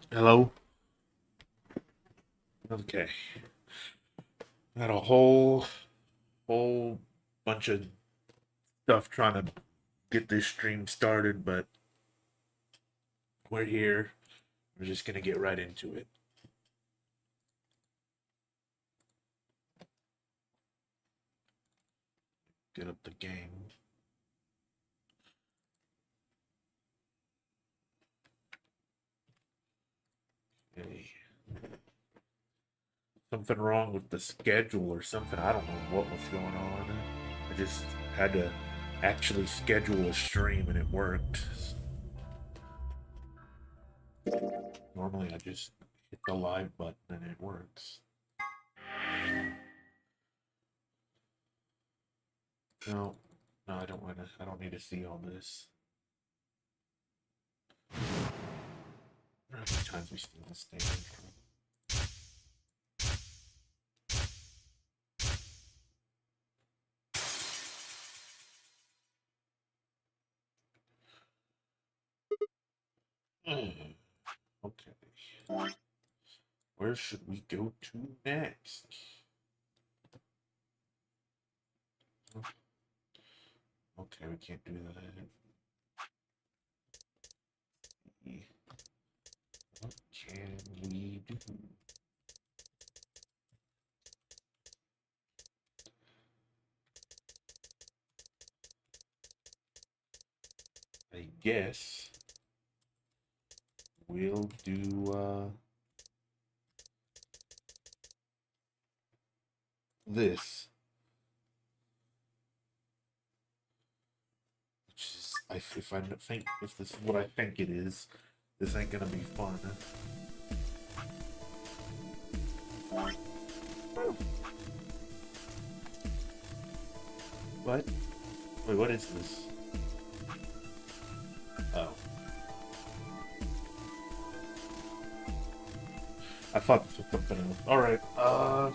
Hello? Okay. Got a whole bunch of stuff trying to get this stream started, but we're here. We're just gonna get right into it. Get up the game. Okay. Something wrong with the schedule or something. I don't know what was going on. I just had to actually schedule a stream and it worked. Normally I just hit the live button and it works. No, no, I don't want to. I don't need to see all this. How many times we steal this thing? Okay. Where should we go to next? Okay, we can't do that. What can we do? I guess we'll do this. Which is, if I think if this is what I think it is, this ain't gonna be fun. What? Wait, what is this? Oh. I thought this was something else. Alright, I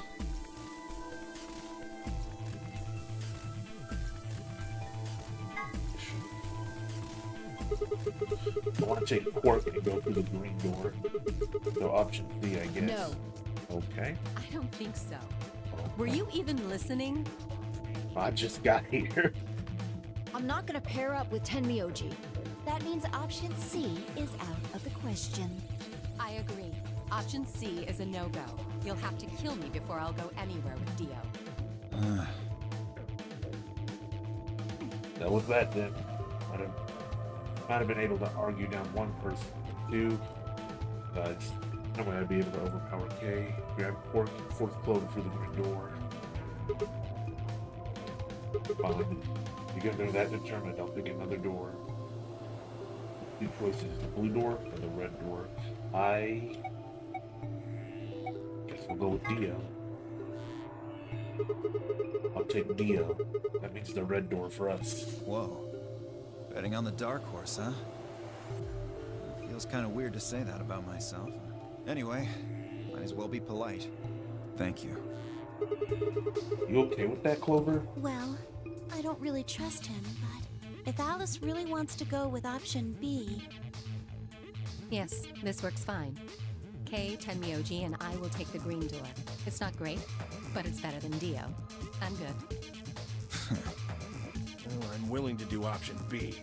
want to take Quark and go through the green door. So option B, I guess. No. Okay. I don't think so. Were you even listening? I just got here. I'm not gonna pair up with Tenmyoji. That means option C is out of the question. I agree. Option C is a no-go. You'll have to kill me before I'll go anywhere with Dio. That was that then. Might have been able to argue down one person. Two. It's no way I'd be able to overpower K. Grab Quark, fourth clover through the green door. Fine. Because they're that determined, I'll pick another door. Two choices, the blue door or the red door. I guess we'll go with Dio. I'll take Dio. That means the red door for us. Whoa. Betting on the dark horse, huh? Feels kind of weird to say that about myself. Anyway, might as well be polite. Thank you. You okay with that, Clover? Well, I don't really trust him, but if Alice really wants to go with option B... Yes, this works fine. Kei, Tenmyoji, and I will take the green door. It's not great, but it's better than Dio. I'm good. Well, I'm willing to do option B.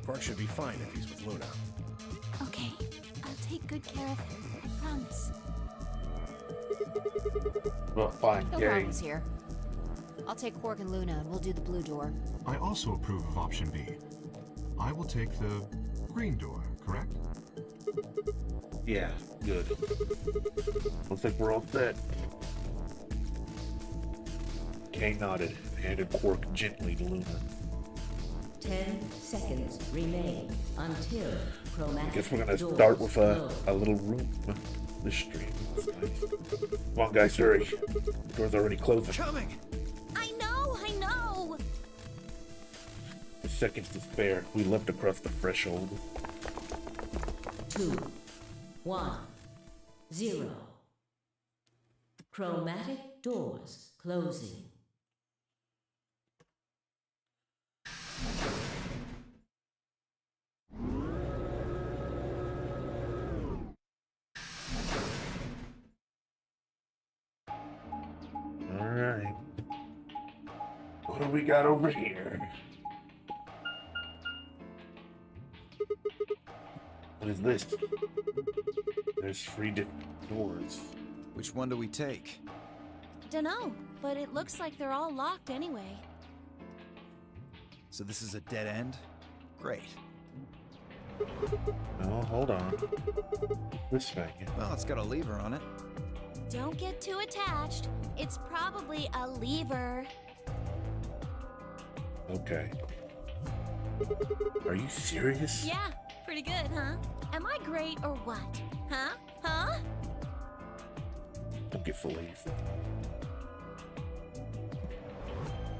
Quark should be fine if he's with Luna. Okay, I'll take good care of him, I promise. Well, fine, No Kay. problems here. I'll take Quark and Luna and we'll do the blue door. I also approve of option B. I will take the green door, correct? Yeah, good. Looks like we're all set. Kay nodded and handed Quark gently to Luna. 10 seconds remain until chromatic I guess we're gonna doors start with close. a little room. This stream. That's nice. Come on, guys, hurry. The door's already closing. Coming! I know! With seconds to spare, we leapt across the threshold. 2, 1, 0. Chromatic doors closing. What do we got over here? What is this? There's 3 different doors. Which one do we take? Dunno, but it looks like they're all locked anyway. So this is a dead end? Great. No, hold on. This thing. Well, it's got a lever on it. Don't get too attached. It's probably a lever. Okay. Are you serious? Yeah, pretty good, huh? Am I great or what? Huh? Huh? Don't get filleted.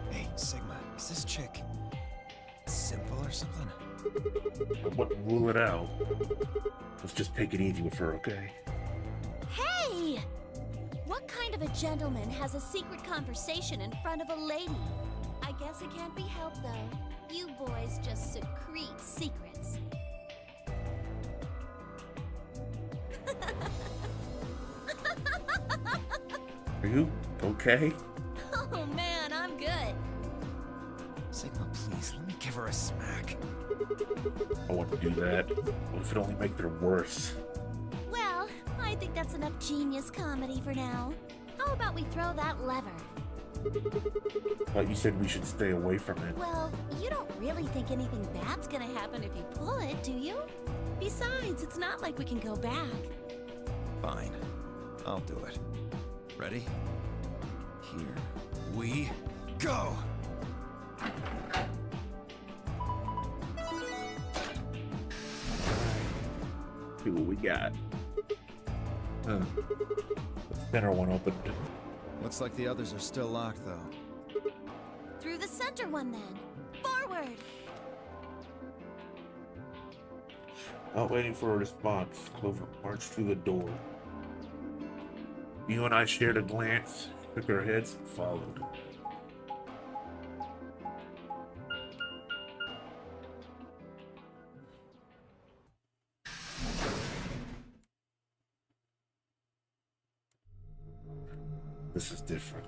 Hey, Sigma, is this chick simple or something? I wouldn't rule it out. Let's just take it easy with her, okay? Hey! What kind of a gentleman has a secret conversation in front of a lady? I guess it can't be helped, though. You boys just secrete secrets. Are you okay? Oh man, I'm good. Sigma, please, let me give her a smack. I want to do that. What if it only makes her worse? Well, I think that's enough genius comedy for now. How about we throw that lever? But you said we should stay away from it. Well, you don't really think anything bad's gonna happen if you pull it, do you? Besides, it's not like we can go back. Fine. I'll do it. Ready? Here we go! See what we got. The center one opened. Looks like the others are still locked, though. Through the center one, then. Forward! Not waiting for a response. Clover marched through the door. You and I shared a glance, shook our heads, and followed. This is different.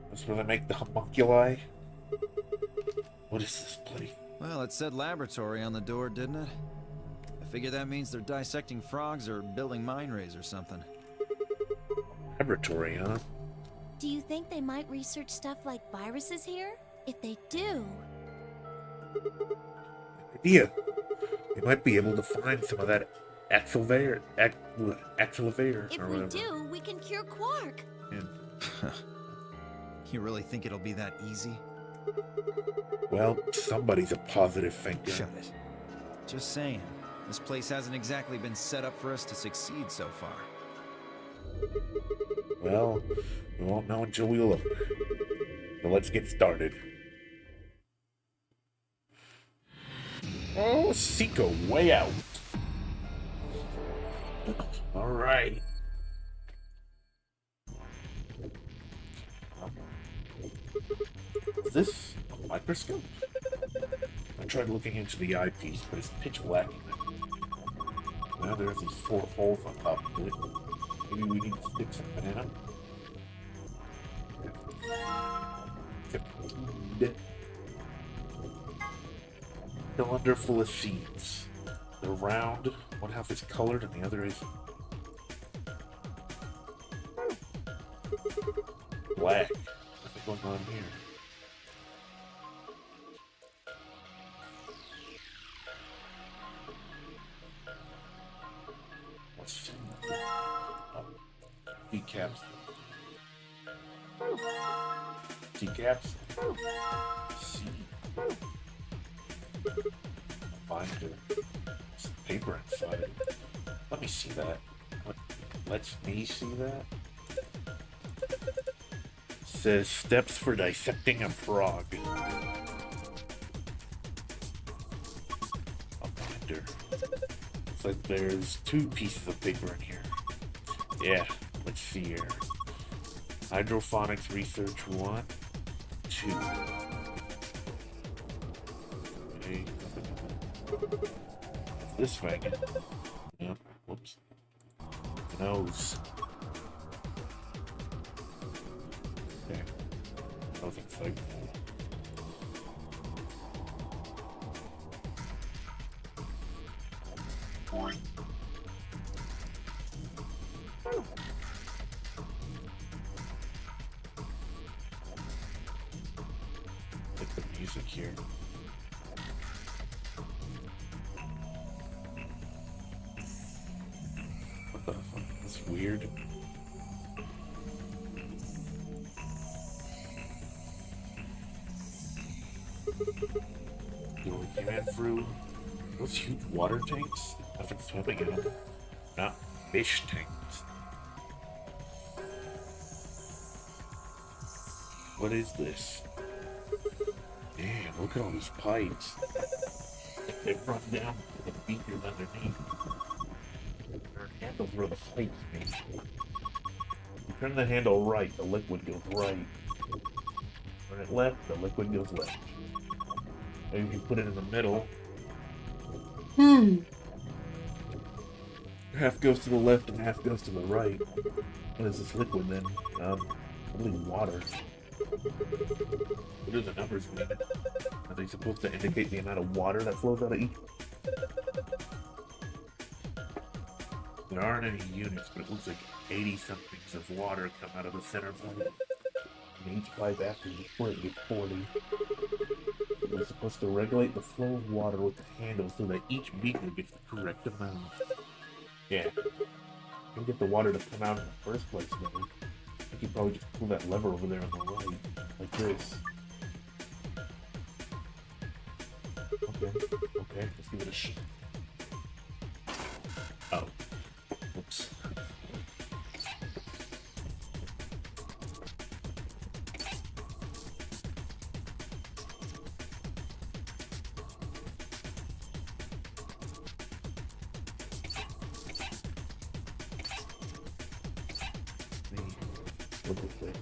That's where they make the homunculi? What is this place? Well, it said laboratory on the door, didn't it? I figure that means they're dissecting frogs or building mine rays or something. Laboratory, huh? Do you think they might research stuff like viruses here? If they do... Idea. They might be able to find some of that Axelvair, If or we whatever. do, we can cure Quark. And, You really think it'll be that easy? well, somebody's a positive thinker. Shut it. Just saying. This place hasn't exactly been set up for us to succeed so far. Well, we won't know until we look. So let's get started. Oh, Seco, way out. All right. Is this a microscope? I tried looking into the eyepiece, but it's pitch black in it. Now there's these 4 holes on top of it. Maybe we need to stick something in them. Cylinder full of seeds. They're round. One half is colored and the other is black. Nothing going on here. Let's see. Decaps. Decaps. C. Binder. Some paper inside. Let me see that. What lets me see that? Says steps for dissecting a frog. A binder. Looks like there's 2 pieces of paper in here. Yeah, let's see here. Hydroponics research 1, 2. Okay. This thing. Yeah, whoops. Nose. was exciting. Like the music here. What the fuck? That's weird. You know, we came in through those huge water tanks. Nothing swimming in them. Not fish tanks. What is this? Damn, look at all these pipes. They run down to the beakers underneath. There are handles where the pipes meet. You turn the handle right, the liquid goes right. Turn it left, the liquid goes left. Maybe if you put it in the middle, half goes to the left and half goes to the right. What is this liquid then? Probably water. What do the numbers mean? Are they supposed to indicate the amount of water that flows out of each? There aren't any units, but it looks like 80-somethings of water come out of the center pipe. And each pipe after you split gets 40. We're supposed to regulate the flow of water with the handle so that each beaker gets the correct amount. Yeah. You get the water to come out in the first place, maybe. I think you probably just pull that lever over there on the right, like this. Okay, let's give it a shot. Oh. Whoops. Look at this.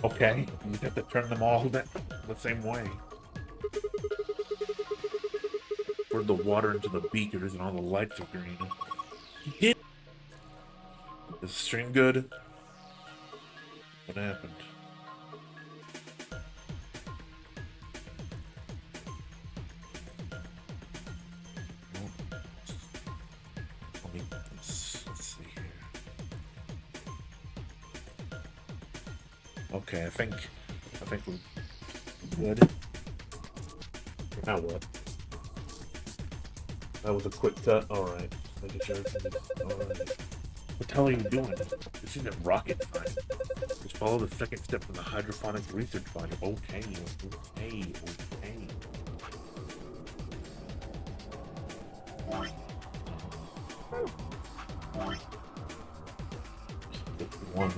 Okay, you have to turn them all the same way. Pour the water into the beakers and all the lights are green. Is the stream good? What happened? Let's see here. Okay, I think we're good. Now what? That was a quick cut. Alright. Alright. What the hell are you doing? This isn't rocket science. Just follow the second step from the hydroponic research finder. Okay. One.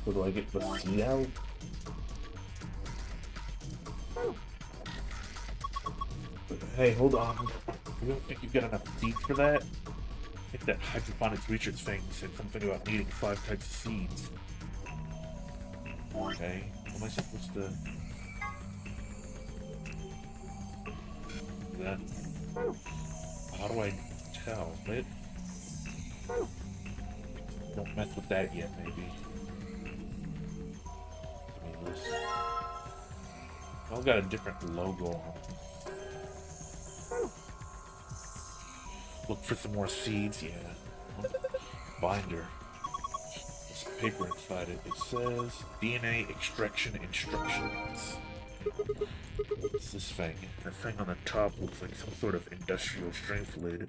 So do I get the seed out? Hey, hold on. You don't think you've got enough seeds for that? think that hydroponics research thing said something about needing 5 types of seeds. Okay, what am I supposed to... do that? How do I tell? Wait. Don't mess with that yet, maybe. Give me this. I've got a different logo on. Look for some more seeds, yeah. Binder. There's some paper inside it. It says DNA extraction instructions. What's this thing? The thing on the top looks like some sort of industrial strength lid.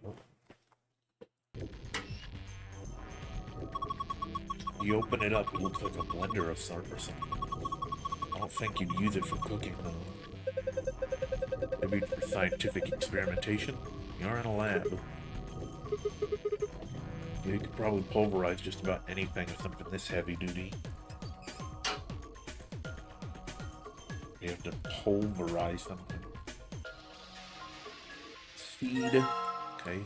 You open it up, it looks like a blender of sort or something. I don't think you'd use it for cooking though. Maybe for scientific experimentation? You're in a lab. You could probably pulverize just about anything with something this heavy duty. You have to pulverize something. Seed. Okay.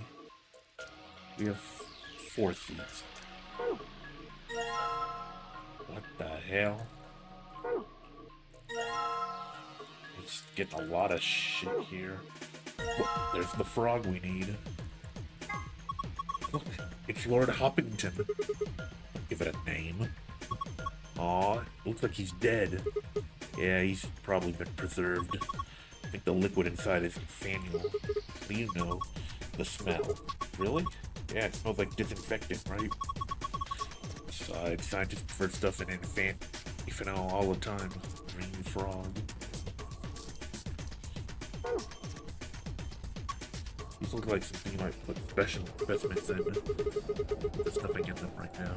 We have 4 seeds. What the hell? It's getting a lot of shit here. Oh, there's the frog we need. Look, it's Lord Hoppington. Give it a name. Aw, looks like he's dead. Yeah, he's probably been preserved. I think the liquid inside is Nathaniel. What do you know? The smell. Really? Yeah, it smells like disinfectant, right? Besides, scientists prefer stuff in ethanol all the time. Green frog. These look like something you might put special specimens in. There's nothing in them right now.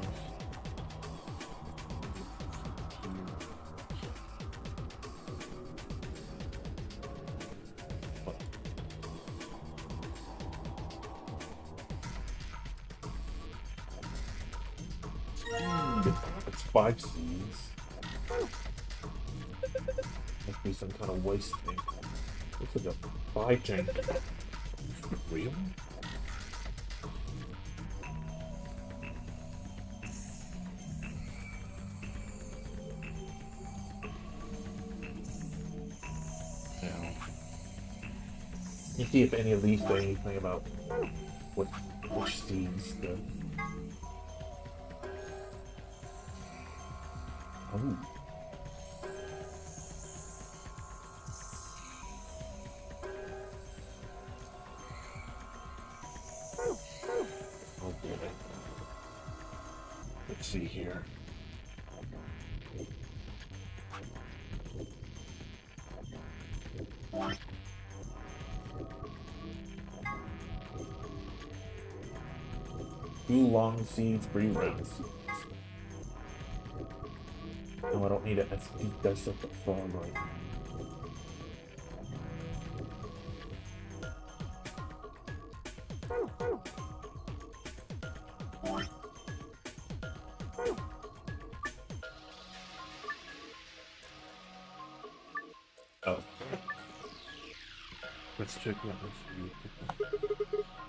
It's 5 seeds. Must be some kind of waste thing. Looks like a 5 tank. Real? Now, you see if any of these say anything about which seeds the... Oh. Okay. Let's see here. Two long seeds, 3 red seeds. No, I don't need it. That's dissect the frog right now. Oh. Let's check that.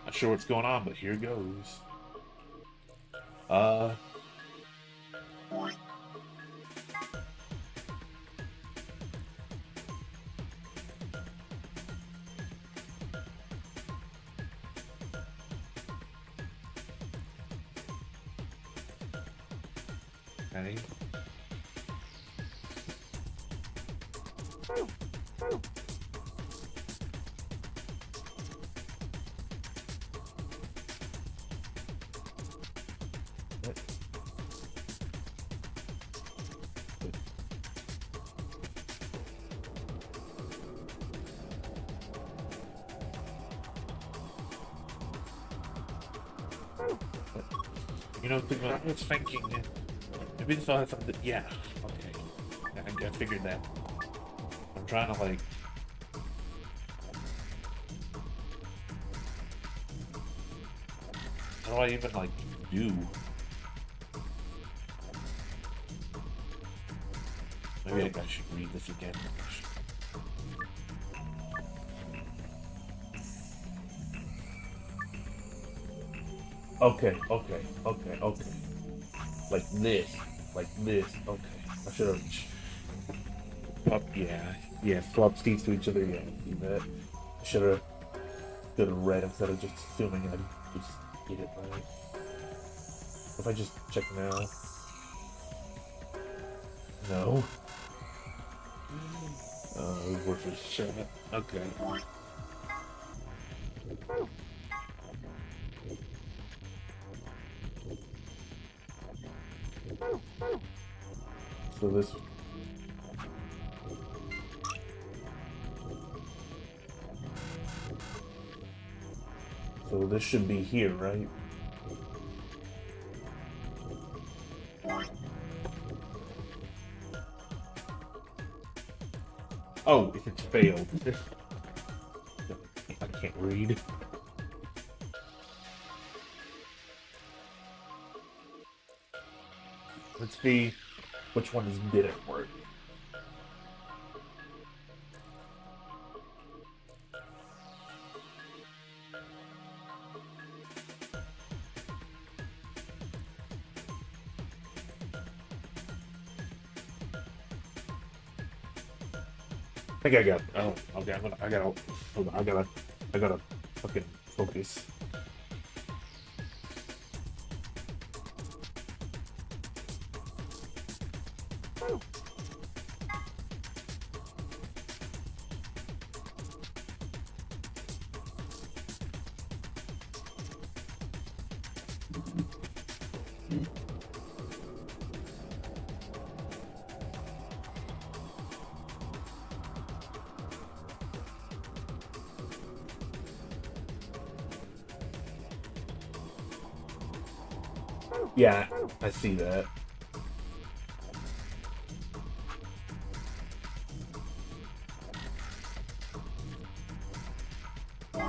Not sure what's going on, but here goes. Okay. You know, I was thinking, maybe this all has something. Yeah, okay. I figured that. I'm trying to like. How do I even like do? Maybe I should read this again. Okay, okay, okay, okay. Like this. Like this. Okay. I should have. Yeah. Swap seats to each other. Yeah, do that. I should have read instead of just assuming I'd just get it right. If I just check now. No. Oh, it was worth a shot. Okay. So this. So this should be here, right? Oh, if it's failed. I can't read. Let's see which ones didn't work. I think I got. Oh, okay. I gotta fucking focus. Yeah, I see that. I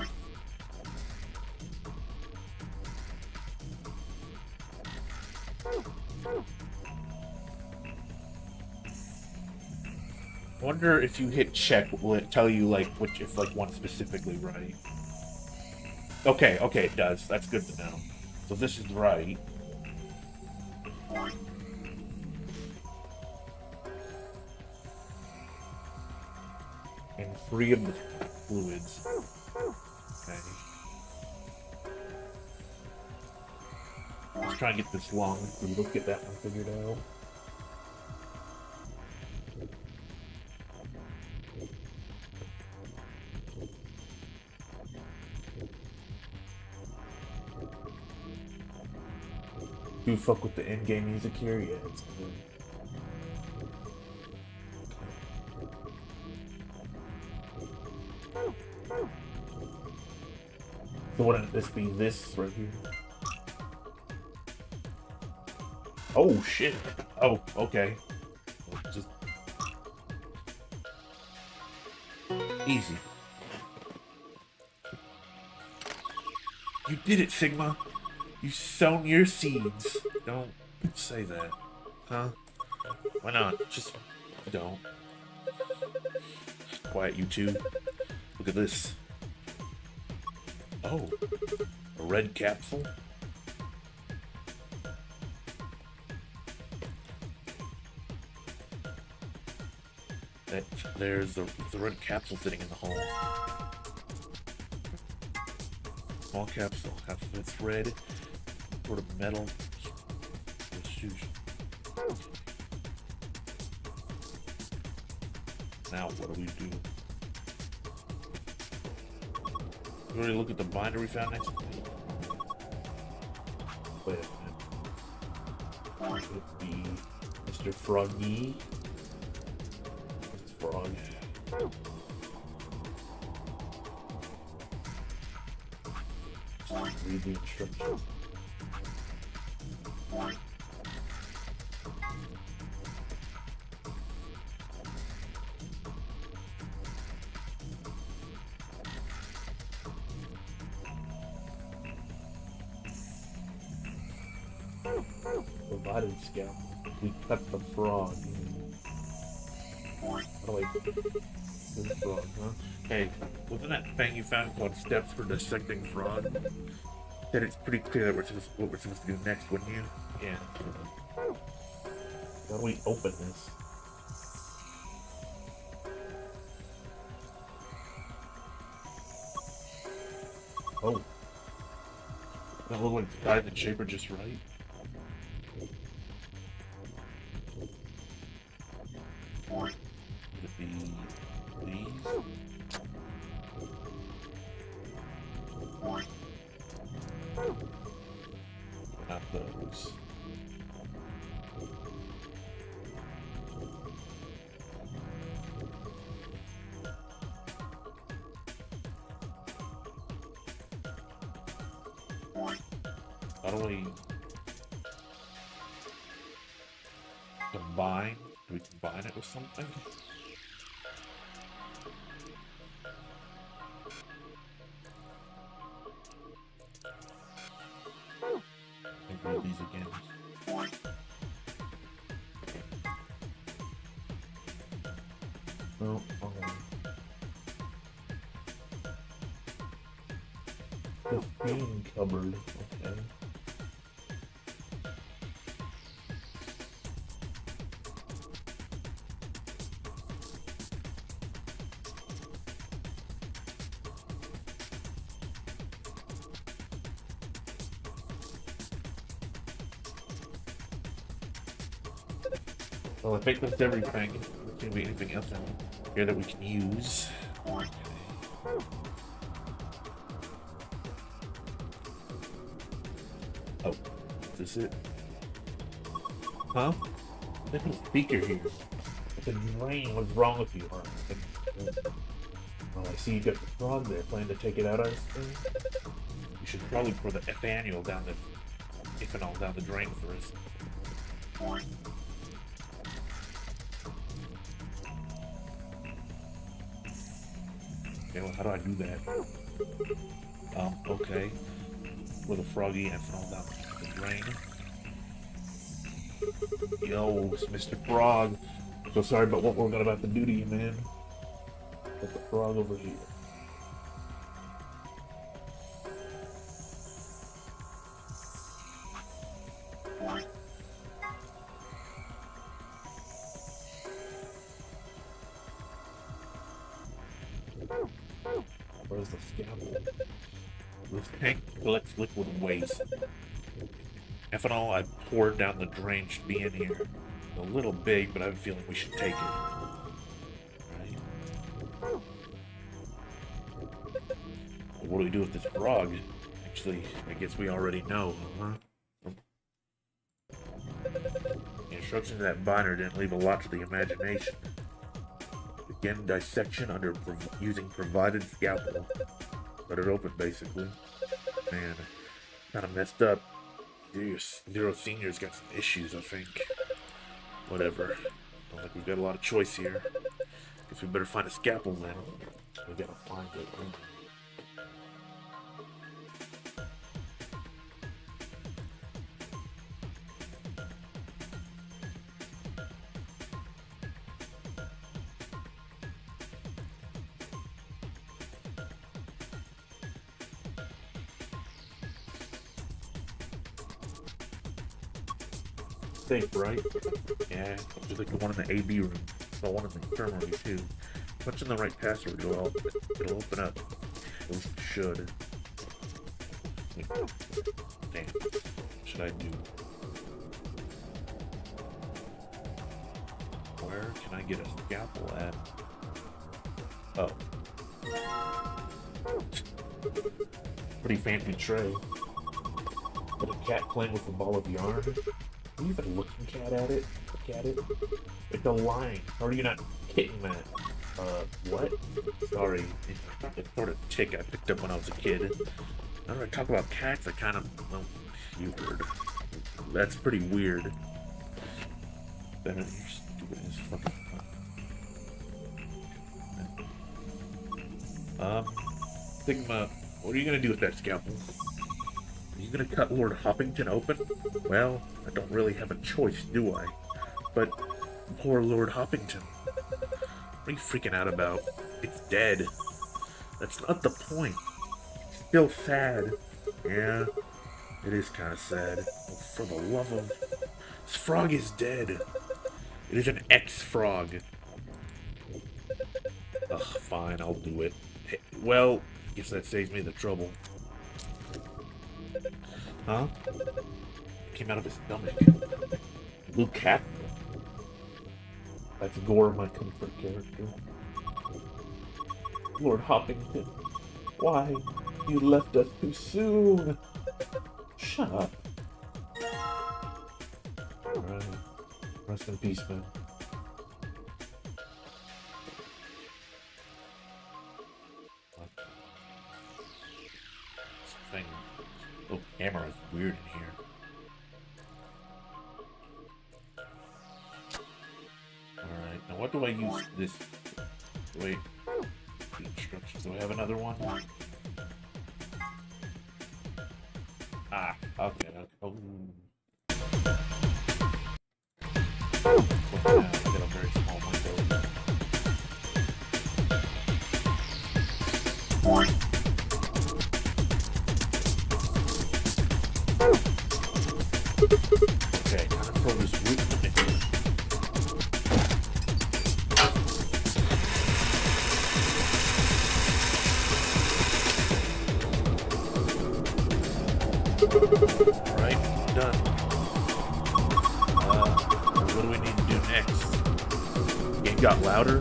wonder if you hit check, will it tell you like which, if like one specifically right? Okay, okay, it does. That's good to know. So this is right. And 3 of the fluids. Okay. Let's try and get this long food. Let's get that one figured out. Do you fuck with the in-game music here? Yeah, it's good. So wouldn't this be this right here? Oh shit. Oh, okay. Just easy. You did it, Sigma. You sown your seeds. Don't say that. Huh? Why not? Just don't. Quiet, you two. Look at this. Oh, a red capsule? There's the red capsule sitting in the hole. Small capsule. Half of it's red. Sort of metal. Now what do we do? You already look at the binder we found next to me? Wait a minute. Would be Mr. Froggy. Mr. Frog. Read the instructions. Provided scout. We cut the frog. How do I do the frog, huh? Hey, wasn't that thing you found called Steps for Dissecting Frog? That it's pretty clear that what we're supposed to do next, wouldn't you? Yeah. How do we open this? Oh. That look like the size and shape are just right. Would it be these? Not those. How do we combine? Do we combine it with something? I think we'll these again. No, the theme cupboard, okay. Well, I think that's everything. There's gonna be anything else in here that we can use. Oh, is this it? Huh? There's a speaker here. The drain, what's wrong with you, huh? Oh, I see you got the frog there. Plan to take it out, I assume? You should probably pour the ethanol down the drain first. Okay, well, how do I do that? Okay. With a froggy ethanol down the drain. Yo, it's Mr. Frog. So sorry about what we're about to do to you, man. Put the frog over here. Where's the scaffold? This tank collects liquid waste. Ethanol I poured down the drain should be in here. A little big, but I have a feeling we should take it. Right. What do we do with this frog? Actually, I guess we already know, huh? The instructions of that binder didn't leave a lot to the imagination. Begin dissection under using provided scalpel. Cut it open, basically. Man, kind of messed up. Zero Senior's got some issues, I think. Whatever. Don't think we've got a lot of choice here. Guess we better find a scalpel then. We gotta find it. Safe, right? Yeah, just like the one in the AB room. Saw one in the infirmary too. Punch in the right password, it'll open up. At least it should. Damn. What should I do? Where can I get a scalpel at? Oh. Pretty fancy tray. But a cat playing with a ball of yarn? Are you even looking at it? Look at it. It's a line. How are you not hitting that? What? Sorry. It's sort of tick I picked up when I was a kid. Whenever I talk about cats, I kind of, well, you heard. That's pretty weird. Then you're stupid as fucking fuck. Sigma, what are you gonna do with that scalpel? Are you gonna cut Lord Hoppington open? Well, I don't really have a choice, do I? But poor Lord Hoppington. What are you freaking out about? It's dead. That's not the point. It's still sad. Yeah, it is kind of sad. Oh, for the love of... This frog is dead. It is an ex-frog. Ugh, fine, I'll do it. Hey, well, guess that saves me the trouble. Huh? Came out of his stomach. Blue cat? That's Gore, my comfort character. Lord Hoppington, why? You left us too soon. Shut up. Alright. Rest in peace, man. What? This thing. Oh, camera is weird in here. Alright, now what do I use this? Wait. The instructions. Do I have another one? Ah, okay. Oh. Look now, I get a very small window. Okay, I'm gonna throw this root in the mixer. Alright, done. What do we need to do next? Game got louder?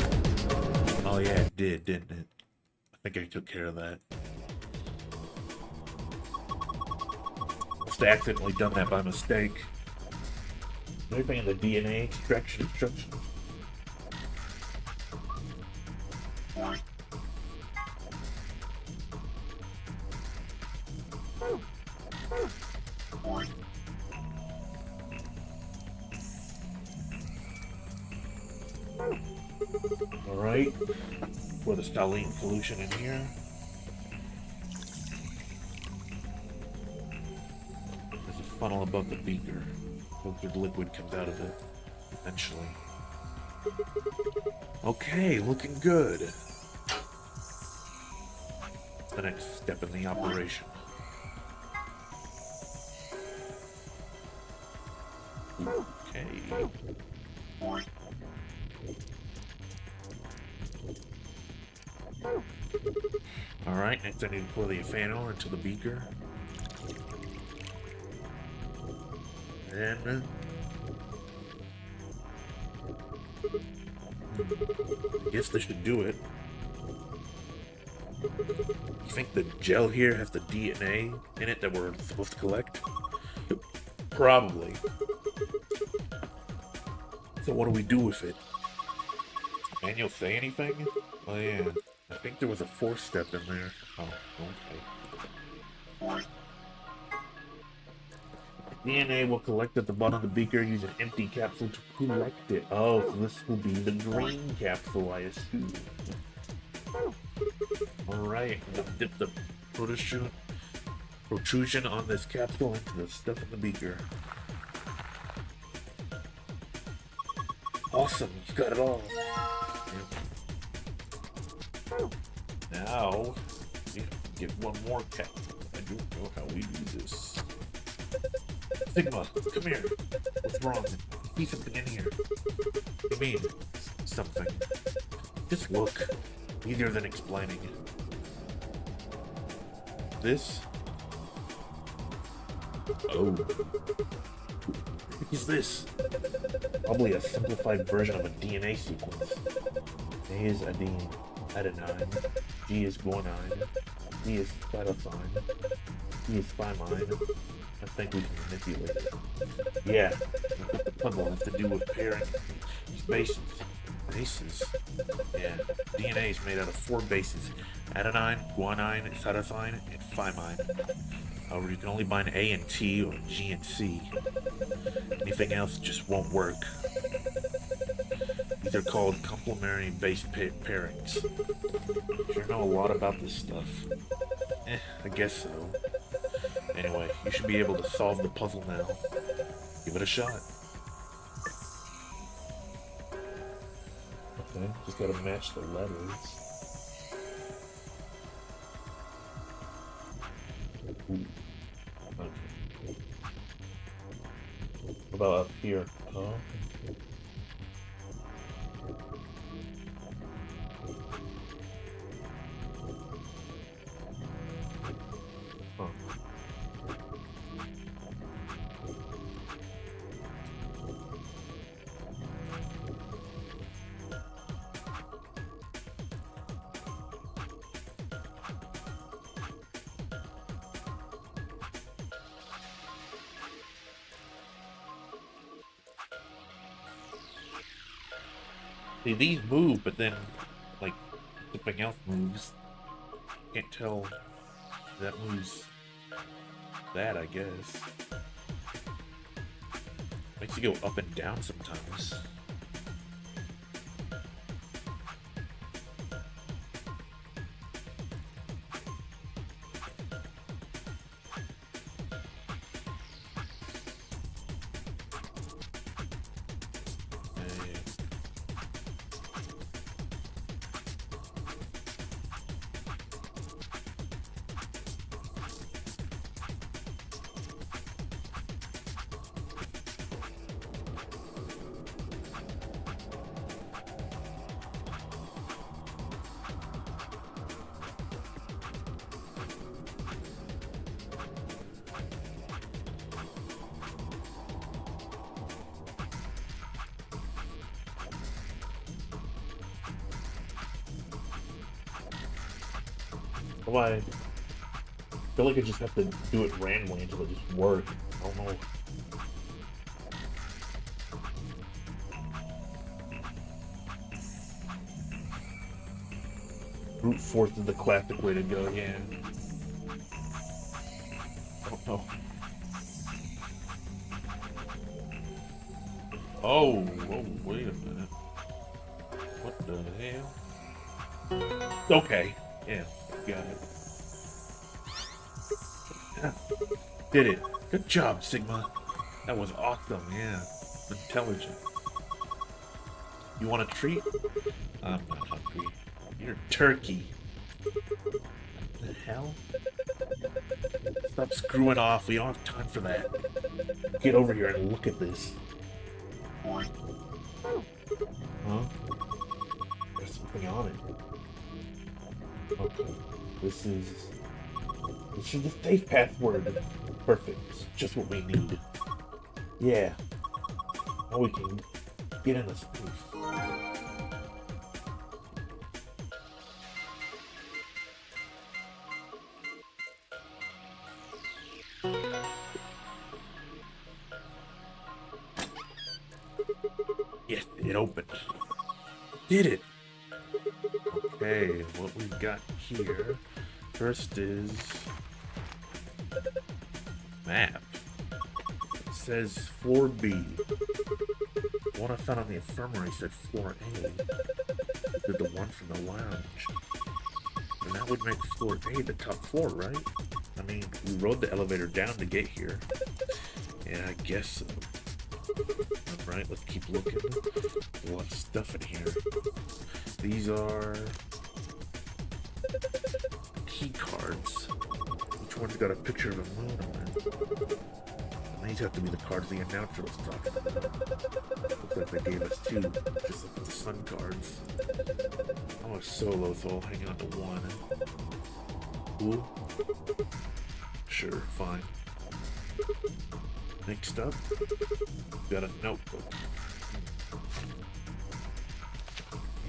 Oh yeah, it did, didn't it? I think I took care of that. Must have accidentally done that by mistake. Anything in the DNA extraction instructions? Alright, pour the Staline solution in here. There's a funnel above the beaker. Filtered liquid comes out of it, eventually. Okay, looking good. The next step in the operation. Okay. Alright, next I need to pour the ethanol into the beaker. Then... I guess this should do it. You think the gel here has the DNA in it that we're supposed to collect? Probably. So what do we do with it? Does the manual say anything? Oh yeah, I think there was a fourth step in there. Oh, okay. DNA will collect at the bottom of the beaker. Use an empty capsule to collect it. Oh, so this will be the green capsule, I assume. Alright, we'll dip the protrusion on this capsule into the stuff in the beaker. Awesome, you got it all. Now, we get one more capsule. I don't know how we do this. Sigma, come here. What's wrong? See something in here. What do you mean? Something. Just look. Easier than explaining. This? Oh. What is this? Probably a simplified version of a DNA sequence. A is adenine, G is guanine, D is cytosine, E is thymine. I think we can manipulate it. Yeah, the puzzle has to do with pairing these bases. Bases? Yeah, DNA is made out of 4 bases. Adenine, guanine, cytosine, and thymine. However, you can only bind A and T or G and C. Anything else just won't work. These are called complementary base pairings. Sure know a lot about this stuff. I guess so. Anyway, you should be able to solve the puzzle now. Give it a shot. Okay, just gotta match the letters. Ooh. What about up here? Oh. Huh. See, these move, but then, like, something else moves. Can't tell if that moves that, I guess. Makes you go up and down sometimes. Why? I feel like I just have to do it randomly until it just works. I don't know. Brute force is the classic way to go, yeah. I don't know. Oh, whoa, wait a minute. What the hell? Okay, yeah. Got it. Yeah. Did it. Good job, Sigma. That was awesome, yeah. Intelligent. You want a treat? I'm not hungry. You're turkey. What the hell? Stop screwing off. We don't have time for that. Get over here and look at this. Huh? There's something on it. Okay. This is the safe password. Perfect. It's just what we need. Yeah. Now we can get in this place. Yes, it opened. Did it? Okay, what we've got here first is map. It says floor B. The one I found on the infirmary said floor A. Did the one from the lounge. And that would make floor A the top floor, right? I mean, we rode the elevator down to get here. Yeah, I guess so. Alright, let's keep looking. A lot of stuff in here. These are key cards. Each one's got a picture of a moon on it. And these have to be the cards the announcer was talking about. Looks like they gave us two, just like the sun cards. I'm a solo, so I'll hang on to one. Ooh. Sure, fine. Next up, got a notebook.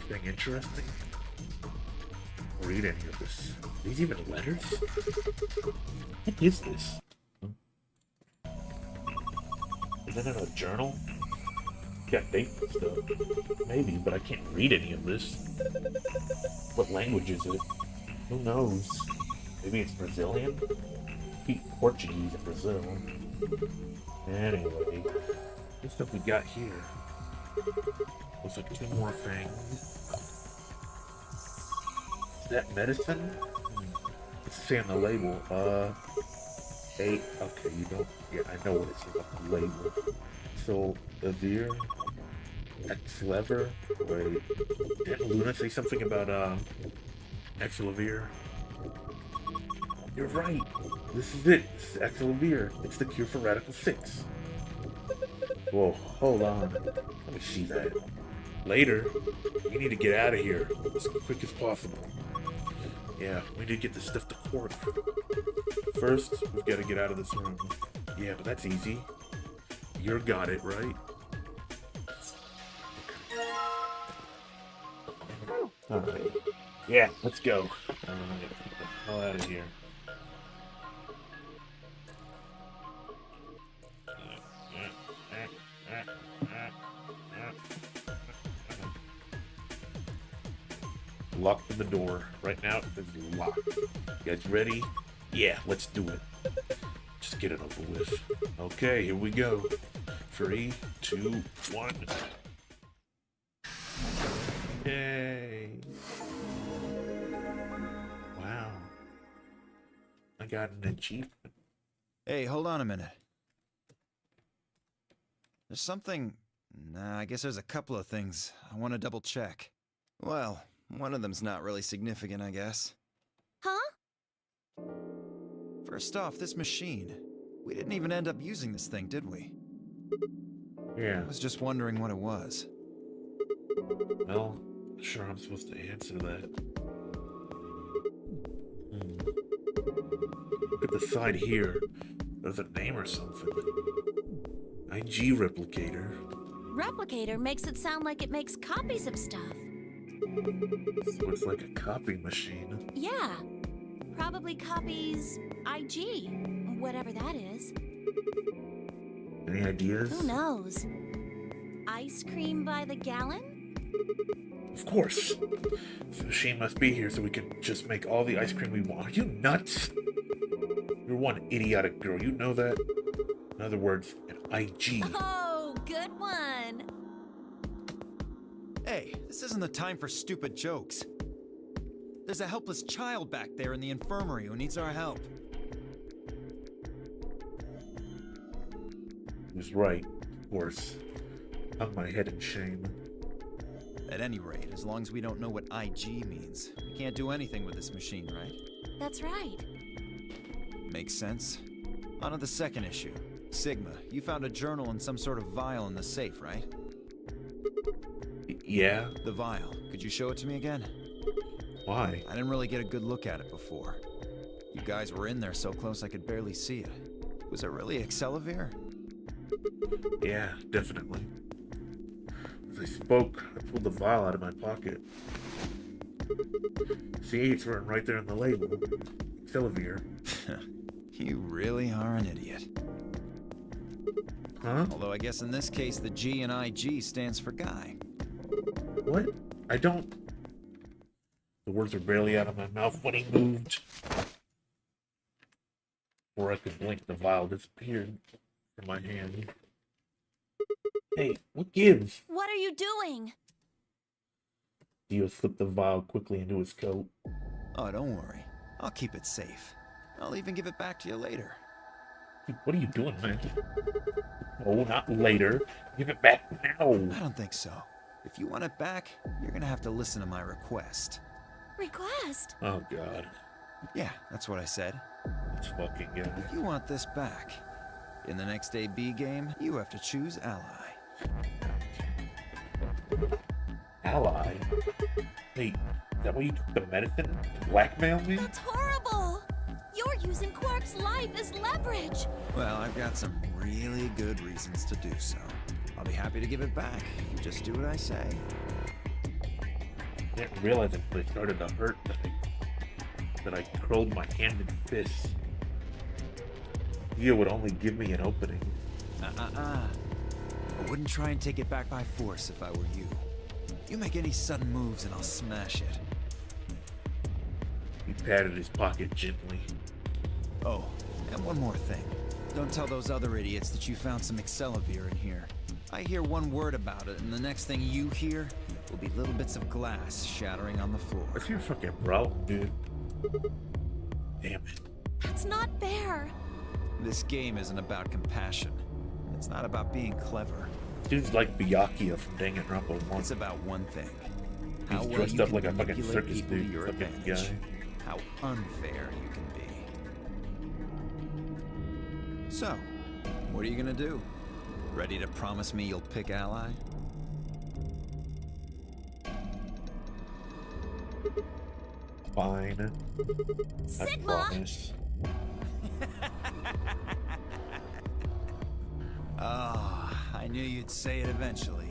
Anything interesting? Read any of this. Are these even letters? What is this? Is that in a journal? Got dates and stuff. Maybe, but I can't read any of this. What language is it? Who knows? Maybe it's Brazilian? Speak Portuguese in Brazil. Anyway, what stuff we got here? Looks like two more things. Is that medicine? Let's say on the label. Okay, you don't. Yeah, I know what it says on the label. So, Avir, Exlever. Wait, didn't Luna say something about Exlavir? You're right. This is it. This is Exlavir. It's the cure for Radical 6. Whoa, hold on. Let me see that. Later. We need to get out of here as quick as possible. Yeah, we need to get this stuff to court. First, we've got to get out of this room. Yeah, but that's easy. You got it, right? Alright. Yeah, let's go. Alright, get the hell out of here. Lock the door. Right now, it's locked. You guys ready? Yeah, let's do it. Just get it over with. Okay, here we go. 3, 2, 1. Yay. Wow. I got an achievement. Hey, hold on a minute. There's something... Nah, I guess there's a couple of things I want to double check. Well, one of them's not really significant, I guess. Huh? First off, this machine. We didn't even end up using this thing, did we? Yeah. I was just wondering what it was. Well, sure I'm supposed to answer that. Look at the side here. There's a name or something. IG Replicator. Replicator makes it sound like it makes copies of stuff. So it's like a copy machine. Yeah. Probably copies IG, whatever that is. Any ideas? Who knows? Ice cream by the gallon? Of course. This machine must be here so we can just make all the ice cream we want. Are you nuts? You're one idiotic girl. You know that? In other words, an IG. Oh, good one. Hey, this isn't the time for stupid jokes. There's a helpless child back there in the infirmary who needs our help. He was right, of course. Hung my head in shame. At any rate, as long as we don't know what IG means, we can't do anything with this machine, right? That's right. Makes sense. On to the second issue. Sigma, you found a journal and some sort of vial in the safe, right? Yeah? The vial. Could you show it to me again? Why? I didn't really get a good look at it before. You guys were in there so close I could barely see it. Was it really Excelavir? Yeah, definitely. As I spoke, I pulled the vial out of my pocket. See, it's written right there on the label. Excelavir. You really are an idiot. Huh? Although I guess in this case the G in IG stands for guy. What? I don't... The words were barely out of my mouth when he moved. Before I could blink, the vial disappeared from my hand. Hey, what gives? What are you doing? Dio slipped the vial quickly into his coat. Oh, don't worry. I'll keep it safe. I'll even give it back to you later. Dude, what are you doing, man? Oh, not later. Give it back now. I don't think so. If you want it back, you're gonna have to listen to my request. Request? Oh, God. Yeah, that's what I said. This fucking guy. If you want this back, in the next AB game, you have to choose ally. Ally? Wait, is that why you took the medicine to blackmail me? That's horrible! You're using Quark's life as leverage! Well, I've got some really good reasons to do so. I'll be happy to give it back if you just do what I say. I didn't realize until it started to hurt that I curled my hand in fists. Dio would only give me an opening. I wouldn't try and take it back by force if I were you. You make any sudden moves and I'll smash it. He patted his pocket gently. Oh, and one more thing. Don't tell those other idiots that you found some Excelavir in here. I hear one word about it, and the next thing you hear will be little bits of glass shattering on the floor. What's your fucking problem, dude? Damn it. That's not fair! This game isn't about compassion. It's not about being clever. Dude's like Byakuya from Danganronpa 1. It's about one thing. He's How well dressed you up can like a fucking manipulate circus people to dude, your fucking advantage. guy. How unfair you can be. So, what are you gonna do? Ready to promise me you'll pick ally? Fine. I Sigma! promise. Oh, I knew you'd say it eventually.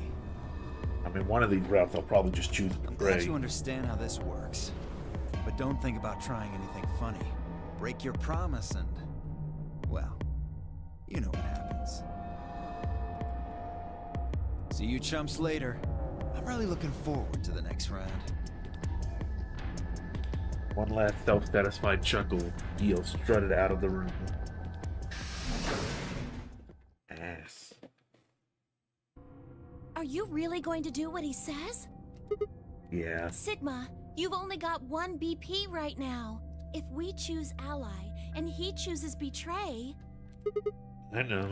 I mean, one of these routes I'll probably just choose I'm glad Gray. you understand how this works. But don't think about trying anything funny. Break your promise and... well, you know what happens. See you chumps later. I'm really looking forward to the next round. One last self-satisfied chuckle. Dio strutted out of the room. Ass. Are you really going to do what he says? Yeah. Sigma, you've only got one BP right now. If we choose ally and he chooses betray, I know.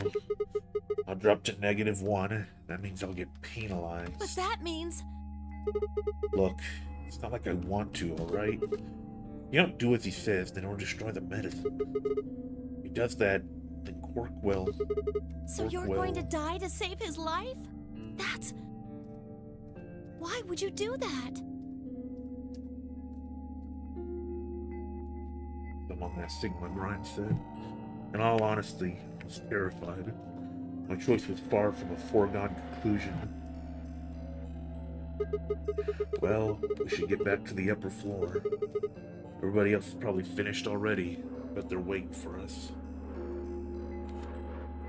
I'll drop to -1. That means I'll get penalized. but that means Look, it's not like I want to, alright? You don't do as he says, then it'll destroy the medicine. If he does that, then Quark will. so Quark you're will. going to die to save his life? That's... why would you do that? I'm on that Sigma grind set. In all honesty, I was terrified. My choice was far from a foregone conclusion. Well, we should get back to the upper floor. Everybody else is probably finished already, but they're waiting for us.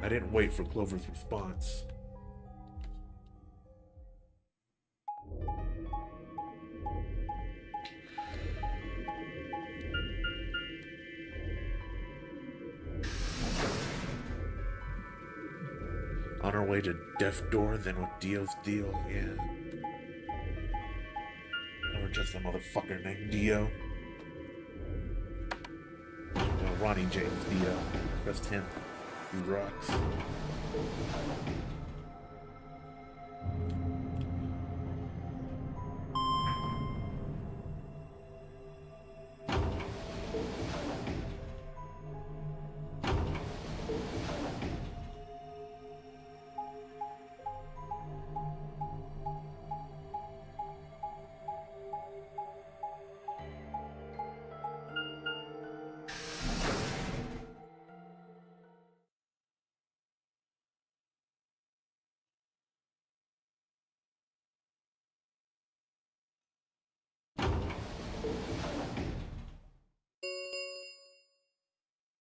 I didn't wait for Clover's response. On our way to Death Door, then with Dio's deal, yeah. Never just a motherfucker named Dio. No, Ronnie James Dio. Just him. He rocks.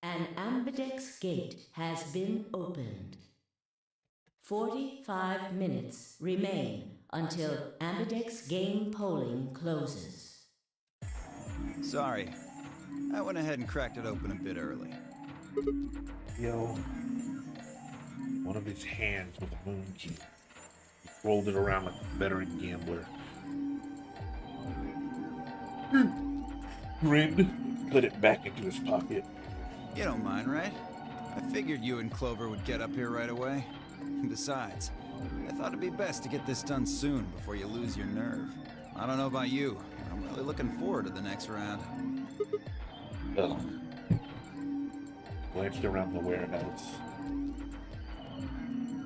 An ambidex gate has been opened. 45 minutes remain until ambidex game polling closes. Sorry. I went ahead and cracked it open a bit early. Yo. One of his hands with a moon key. He rolled it around like a veteran gambler. Grinned, put it back into his pocket. You don't mind, right? I figured you and Clover would get up here right away. Besides, I thought it'd be best to get this done soon before you lose your nerve. I don't know about you, but I'm really looking forward to the next round. Ugh. Glanced around the warehouse.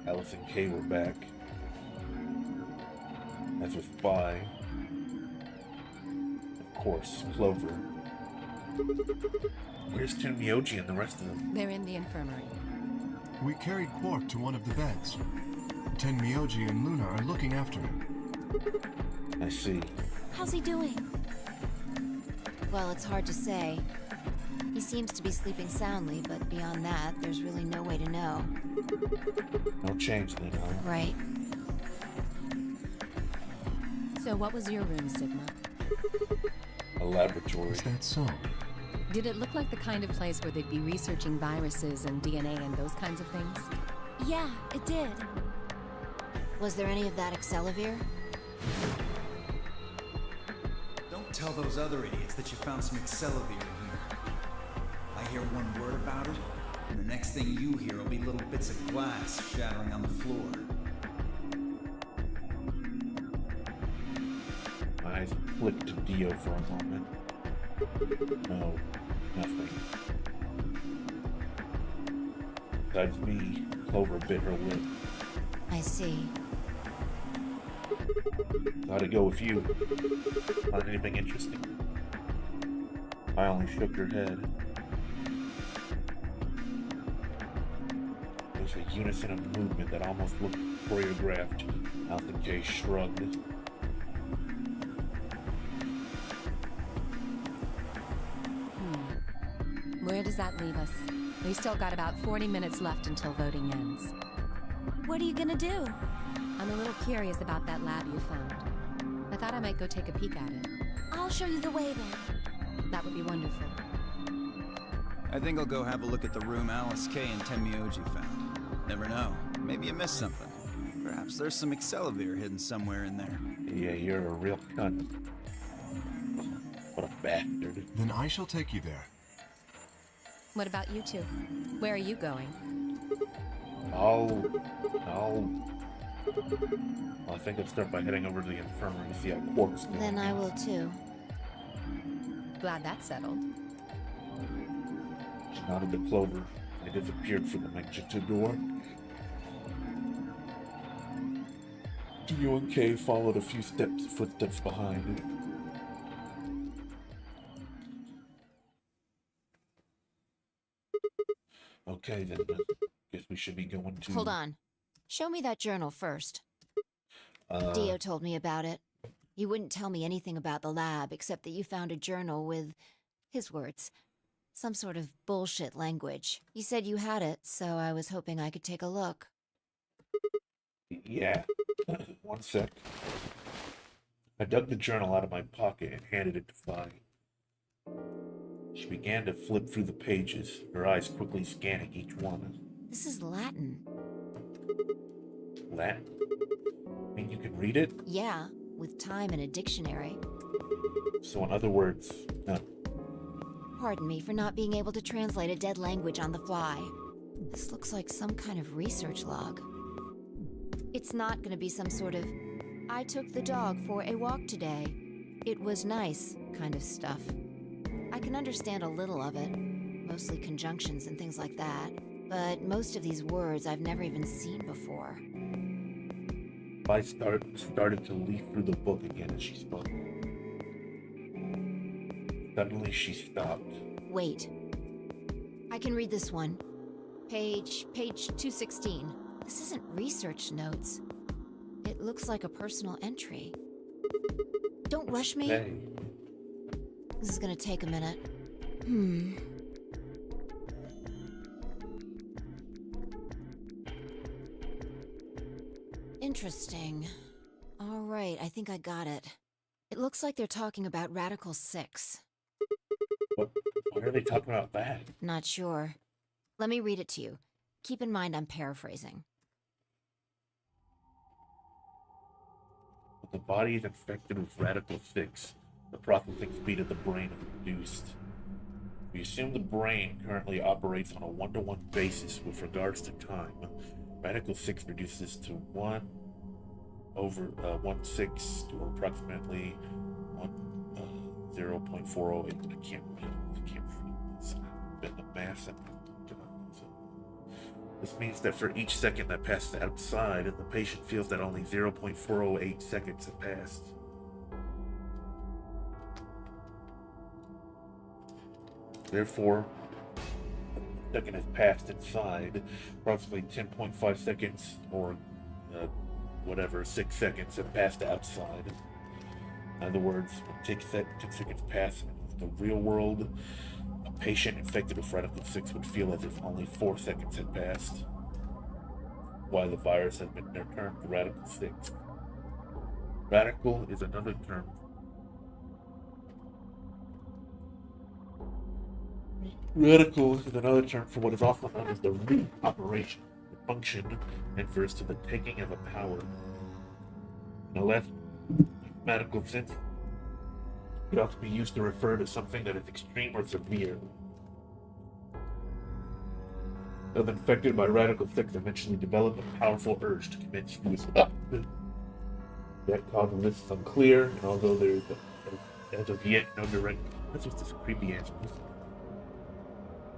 Alice and Kay were back. As was Spy. Of course, Clover. Where's Tenmyoji and the rest of them? They're in the infirmary. We carried Quark to one of the beds. Tenmyoji and Luna are looking after him. I see. How's he doing? Well, it's hard to say. He seems to be sleeping soundly, but beyond that, there's really no way to know. No change then, huh? Right. So what was your room, Sigma? A laboratory. Is that so? Did it look like the kind of place where they'd be researching viruses and DNA and those kinds of things? Yeah, it did. Was there any of that Excelavir? Don't tell those other idiots that you found some Excelavir in here. I hear one word about it, and the next thing you hear will be little bits of glass shattering on the floor. My eyes flicked to Dio for a moment. No, nothing. Besides me, Clover bit her lip. I see. How'd it go with you? Find anything interesting? I only shook her head. It was a unison of movement that almost looked choreographed. Alpha J shrugged. Where does that leave us? We still got about 40 minutes left until voting ends. What are you gonna do? I'm a little curious about that lab you found. I thought I might go take a peek at it. I'll show you the way then. That would be wonderful. I think I'll go have a look at the room Alice K and Tenmyoji found. Never know. Maybe you missed something. Perhaps there's some Excelavir hidden somewhere in there. Yeah, you're a real cunt. What a bastard. Then I shall take you there. What about you two? Where are you going? Well, I think I'll start by heading over to the infirmary to see how Quark's doing. Then I will too. Glad that's settled. She nodded to Clover. They disappeared through the magenta door. You and Kay followed a few footsteps behind. Okay, then. Guess we should be going to... Hold on. Show me that journal first. Dio told me about it. He wouldn't tell me anything about the lab except that you found a journal with, his words, some sort of bullshit language. He said you had it, so I was hoping I could take a look. Yeah. One sec. I dug the journal out of my pocket and handed it to Fi. She began to flip through the pages, her eyes quickly scanning each one. This is Latin. Latin? I mean, you can read it? Yeah, with time and a dictionary. So in other words, Pardon me for not being able to translate a dead language on the fly. This looks like some kind of research log. It's not gonna be some sort of, I took the dog for a walk today. It was nice kind of stuff. I can understand a little of it, mostly conjunctions and things like that, but most of these words I've never even seen before. I started to leaf through the book again as she spoke. Suddenly she stopped. Wait. I can read this one. Page 216. This isn't research notes. It looks like a personal entry. Don't rush me. Hey. This is gonna take a minute. Interesting. All right, I think I got it. It looks like they're talking about Radical 6. Why are they talking about that? Not sure. Let me read it to you. Keep in mind I'm paraphrasing. When the body is infected with Radical 6, the processing speed of the brain is reduced. We assume the brain currently operates on a one-to-one basis with regards to time. Radical 6 reduces to 1/16 to approximately 0.408. I can't read this. Been the math. This means that for each second that passes outside, the patient feels that only 0.408 seconds have passed. Therefore, a second has passed inside, approximately 10.5 seconds, or 6 seconds have passed outside. In other words, when 10 seconds pass in the real world, a patient infected with Radical 6 would feel as if only 4 seconds had passed, while the virus has been termed Radical 6. Radical is another term. Radical is another term for what is also known as the root operation, the function refers to the taking of a power. In a less mathematical sense, it could also be used to refer to something that is extreme or severe. Those infected by Radical 6 eventually develop a powerful urge to commit suicide. That cause of this is unclear, and although there is, as of yet, no direct... What's with this creepy ass music?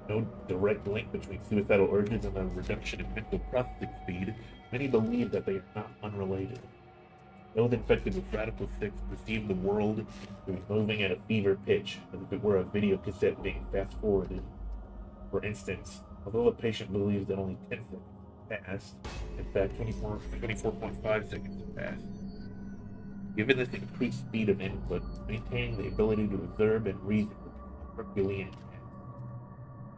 no direct link between suicidal urges and the reduction in mental processing speed, many believe that they are not unrelated. Those infected with Radical 6 perceive the world to be moving at a fever pitch, as if it were a video cassette being fast-forwarded. For instance, although the patient believes that only 10 seconds have passed, in fact 24.5 seconds have passed. Given this increased speed of input, maintaining the ability to observe and reason would become a Herculean task.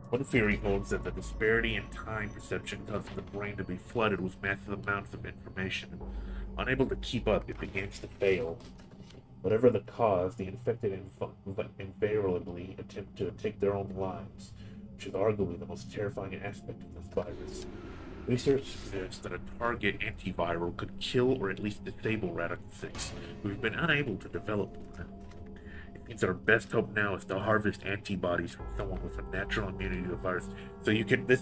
One theory holds that the disparity in time perception causes the brain to be flooded with massive amounts of information. Unable to keep up, it begins to fail. Whatever the cause, the infected invariably attempt to take their own lives, which is arguably the most terrifying aspect of this virus. Research suggests that a target antiviral could kill or at least disable Radical 6. We've been unable to develop one. It means our best hope now is to harvest antibodies from someone with a natural immunity to the virus. So you could, this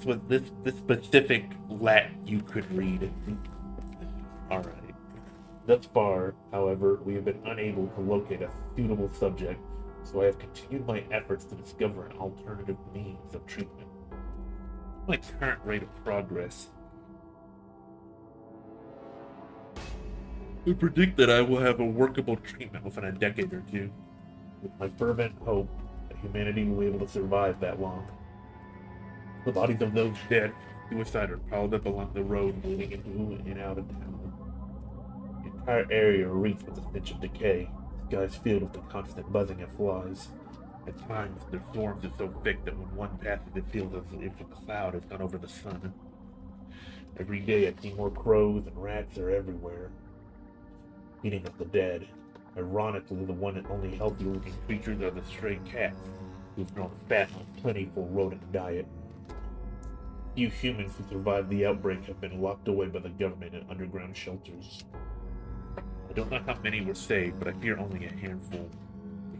specific Latin you could read. Alright. Thus far, however, we have been unable to locate a suitable subject, so I have continued my efforts to discover an alternative means of treatment. My current rate of progress. I predict that I will have a workable treatment within a decade or two, with my fervent hope that humanity will be able to survive that long. The bodies of those dead from suicide are piled up along the road leading into and out of town. The entire area reeks with the stench of decay. The sky is filled with the constant buzzing of flies. At times, their swarms are so thick that when one passes, it feels as if a cloud has gone over the sun. Every day, I see more crows and rats are everywhere, eating up the dead. Ironically, the one and only healthy-looking creatures are the stray cats, who've grown fat on a plentiful rodent diet. Few humans who survived the outbreak have been locked away by the government in underground shelters. I don't know how many were saved, but I fear only a handful.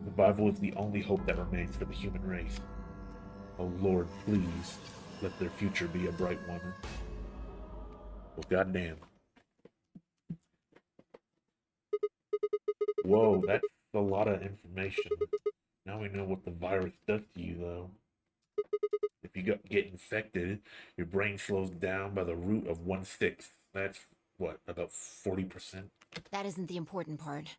Survival is the only hope that remains for the human race. Oh Lord, please, let their future be a bright one. Well, goddamn. Whoa, that's a lot of information. Now we know what the virus does to you, though. If you get infected, your brain slows down by the root of 1/6. That's, what, about 40%? That isn't the important part.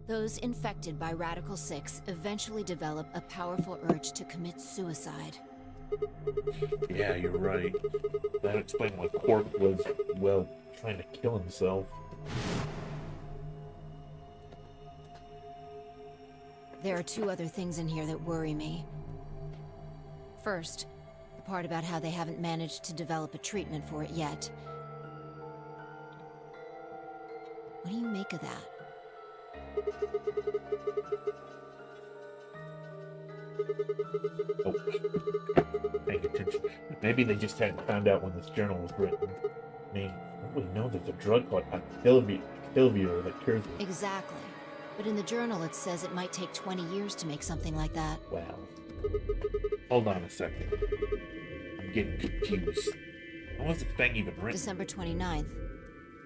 Those infected by Radical 6 eventually develop a powerful urge to commit suicide. Yeah, you're right. That explains why Quark was, well, trying to kill himself. There are two other things in here that worry me. First, the part about how they haven't managed to develop a treatment for it yet. What do you make of that? Oh, paying attention. Maybe they just hadn't found out when this journal was written. I mean, we know there's a drug called Activir that cures it. Exactly. But in the journal it says it might take 20 years to make something like that. Wow. Hold on a second. I'm getting confused. When was the thing even written? December 29th.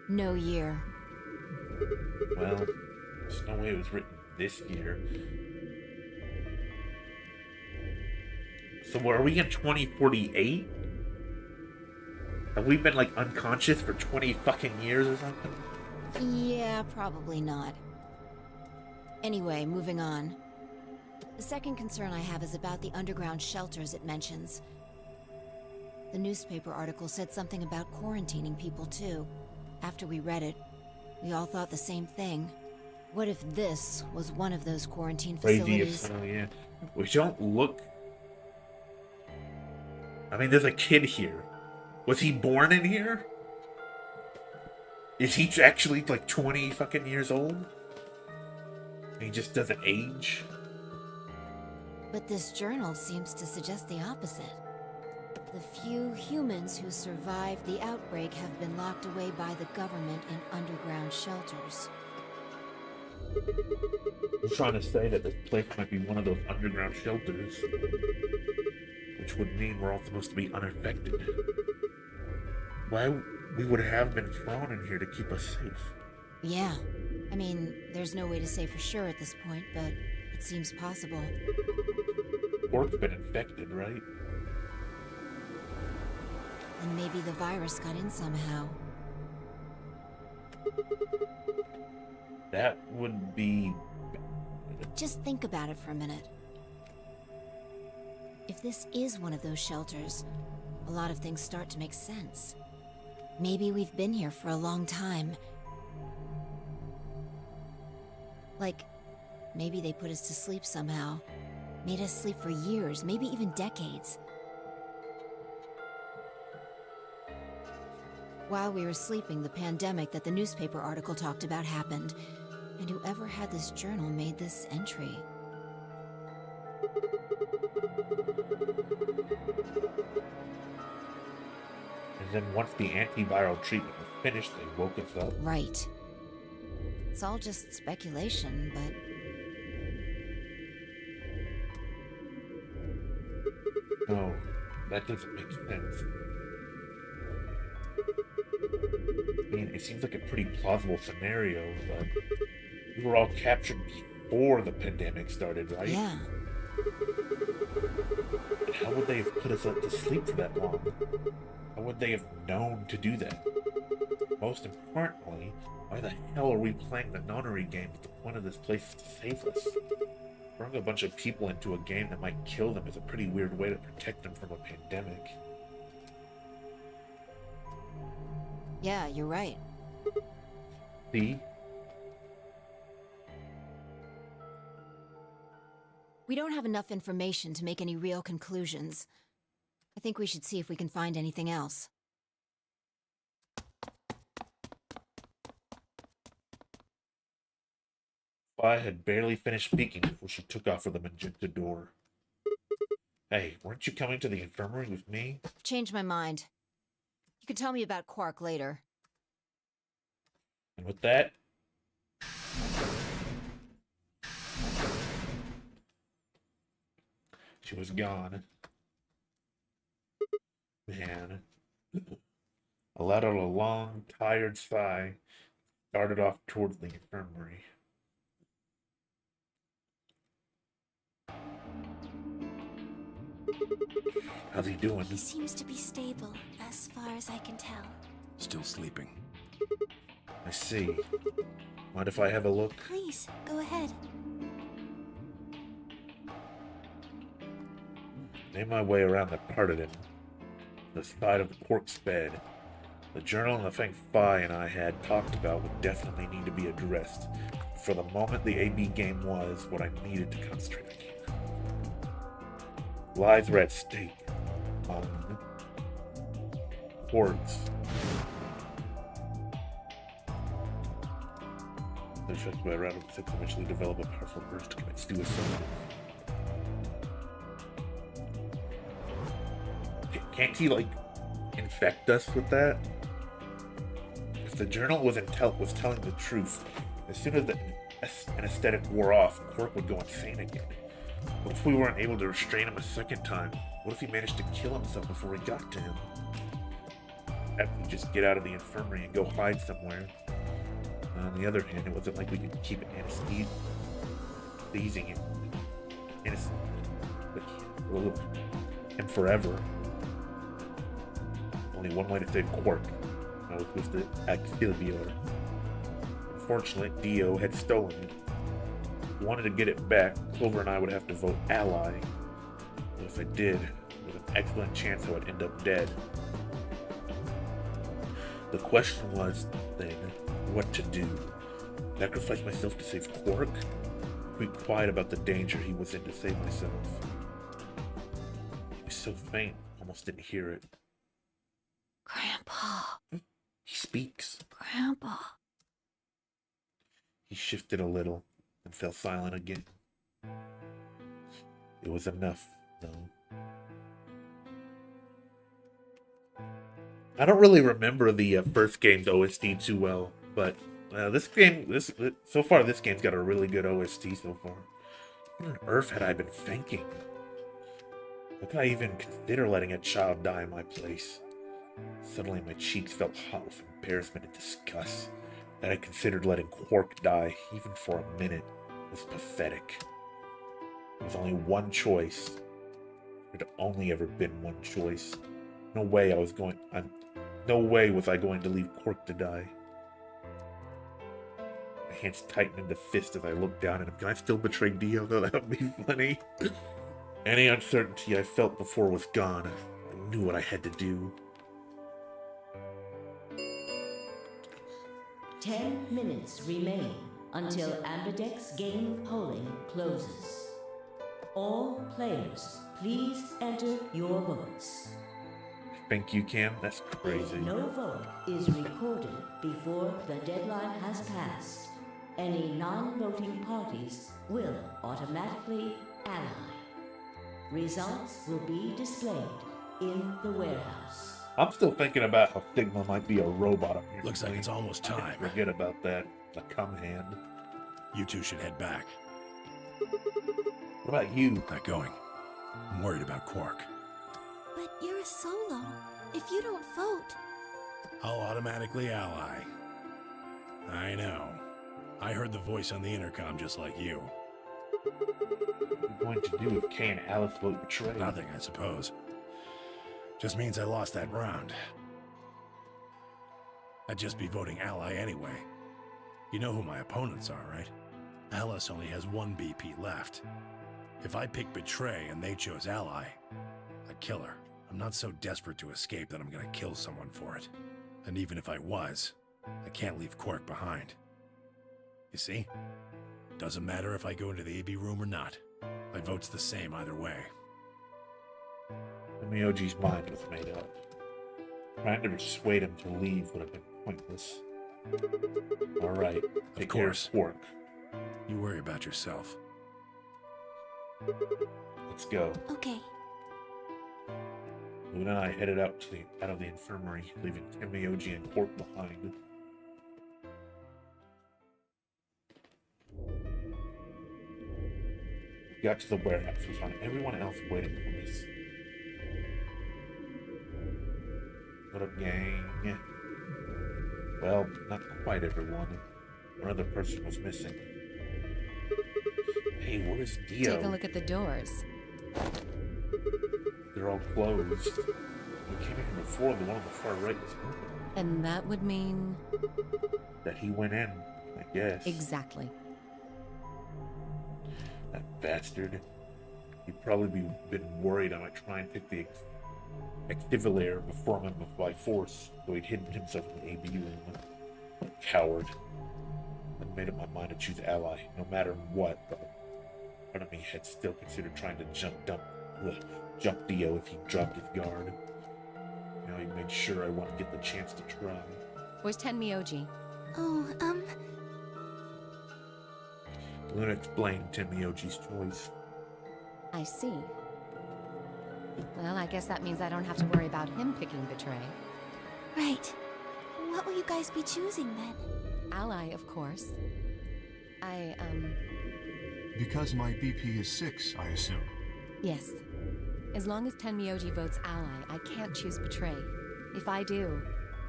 No year. Well, there's no way it was written this year. So are we in 2048? Have we been, like, unconscious for 20 fucking years or something? Yeah, probably not. Anyway, moving on. The second concern I have is about the underground shelters it mentions. The newspaper article said something about quarantining people, too. After we read it, we all thought the same thing. What if this was one of those quarantine facilities? Crazy, yeah. We don't look... I mean, there's a kid here. Was he born in here? Is he actually, like, 20 fucking years old? He just doesn't age? But this journal seems to suggest the opposite. The few humans who survived the outbreak have been locked away by the government in underground shelters. I'm trying to say that this place might be one of those underground shelters, which would mean we're all supposed to be unaffected. Why we would have been thrown in here to keep us safe? Yeah. I mean, there's no way to say for sure at this point, but It seems possible. Quark's been infected, right? And maybe the virus got in somehow. That would be... Just think about it for a minute. If this is one of those shelters, a lot of things start to make sense. Maybe we've been here for a long time. Like, maybe they put us to sleep somehow. Made us sleep for years, maybe even decades. While we were sleeping, the pandemic that the newspaper article talked about happened. And whoever had this journal made this entry. And then once the antiviral treatment was finished, they woke us up. Right. It's all just speculation, but... No, that doesn't make sense. I mean, it seems like a pretty plausible scenario, but we were all captured before the pandemic started, right? Yeah. And how would they have put us up to sleep for that long? How would they have known to do that? Most importantly, why the hell are we playing the nonary game if the point of this place is to save us? Throwing a bunch of people into a game that might kill them is a pretty weird way to protect them from a pandemic. Yeah, you're right. See? We don't have enough information to make any real conclusions. I think we should see if we can find anything else. Phi had barely finished speaking before she took off for the magenta door. Hey, weren't you coming to the infirmary with me? Changed my mind. You can tell me about Quark later. And with that, she was gone. Man. I let out a long, tired sigh, started off towards the infirmary. How's he doing? He seems to be stable, as far as I can tell. Still sleeping. I see. Mind if I have a look? Please, go ahead. Made my way around the part of him, the side of the Quark's bed. The journal and the thing Phi and I had talked about would definitely need to be addressed. For the moment, the AB game was what I needed to concentrate on. Lives were at stake. Quarks. They're affected by a round of six eventually develop a powerful urge to commit suicide. Can't he, like, infect us with that? If the journal was telling the truth, as soon as the anesthetic wore off, Quark would go insane again. What if we weren't able to restrain him a second time? What if he managed to kill himself before we got to him? Have we just get out of the infirmary and go hide somewhere? On the other hand, it wasn't like we could keep anesthesizing him. Him forever. Only one way to save Quark. That was with the Auxilior. Unfortunately, Dio had stolen it. If we wanted to get it back, Clover and I would have to vote ally. But if I did, with an excellent chance I would end up dead. The question was, then, what to do? Sacrifice myself to save Quark? Be quiet about the danger he was in to save myself. He was so faint, almost didn't hear it. Grandpa. He speaks. Grandpa. He shifted a little and fell silent again. It was enough, though. I don't really remember the first game's OST too well, but this game's got a really good OST so far. What on earth had I been thinking? How could I even consider letting a child die in my place? Suddenly my cheeks felt hot with embarrassment and disgust. That I considered letting Quark die, even for a minute, was pathetic. There's only one choice. There'd only ever been one choice. No way no way was I going to leave Quark to die. My hands tightened into fist as I looked down at him. Can I still betray Dio, though? That would be funny. Any uncertainty I felt before was gone. I knew what I had to do. 10 minutes remain until Ambidex game polling closes. All players, please enter your votes. Think you can? That's crazy. If no vote is recorded before the deadline has passed, any non-voting parties will automatically ally. Results will be displayed in the warehouse. I'm still thinking about how Sigma might be a robot up here. Looks like it's almost time. Forget about that. The cum hand. You two should head back. What about you? Not going. I'm worried about Quark. But you're a solo. If you don't vote... I'll automatically ally. I know. I heard the voice on the intercom just like you. What are you going to do if Kay and Alice vote betray? Nothing, I suppose. Just means I lost that round. I'd just be voting ally anyway. You know who my opponents are, right? Alice only has one BP left. If I pick betray and they chose ally, I'd kill her. I'm not so desperate to escape that I'm gonna kill someone for it. And even if I was, I can't leave Quark behind. You see? Doesn't matter if I go into the AB room or not. My vote's the same either way. Mioji's mind was made up. Trying to persuade him to leave would have been pointless. Alright, take care of Quark. You worry about yourself. Let's go. Okay. Luna and I headed out of the infirmary, leaving Mioji and Quark behind. We got to the warehouse. We found everyone else waiting for us. What up, gang? Well, not quite everyone. One other person was missing. Hey, where's Dio? Take a look at the doors. They're all closed. We came in here before, the one on the far right was open. And that would mean... That he went in, I guess. Exactly. That bastard. He'd probably been worried I might try and take the Activilator from him by force, so he'd hidden himself in the AB room. Coward. I made up my mind to choose ally, no matter what, but part of me had still considered trying to jump Dio if he dropped his guard. You know, he made sure I wouldn't get the chance to try. Where's Tenmyoji? Oh, Luna explained Tenmyoji's choice. I see. Well, I guess that means I don't have to worry about him picking betray. right. What will you guys be choosing then? Ally, of course. Because my BP is 6, I assume. Yes. As long as Tenmyoji votes ally, I can't choose betray. If I do,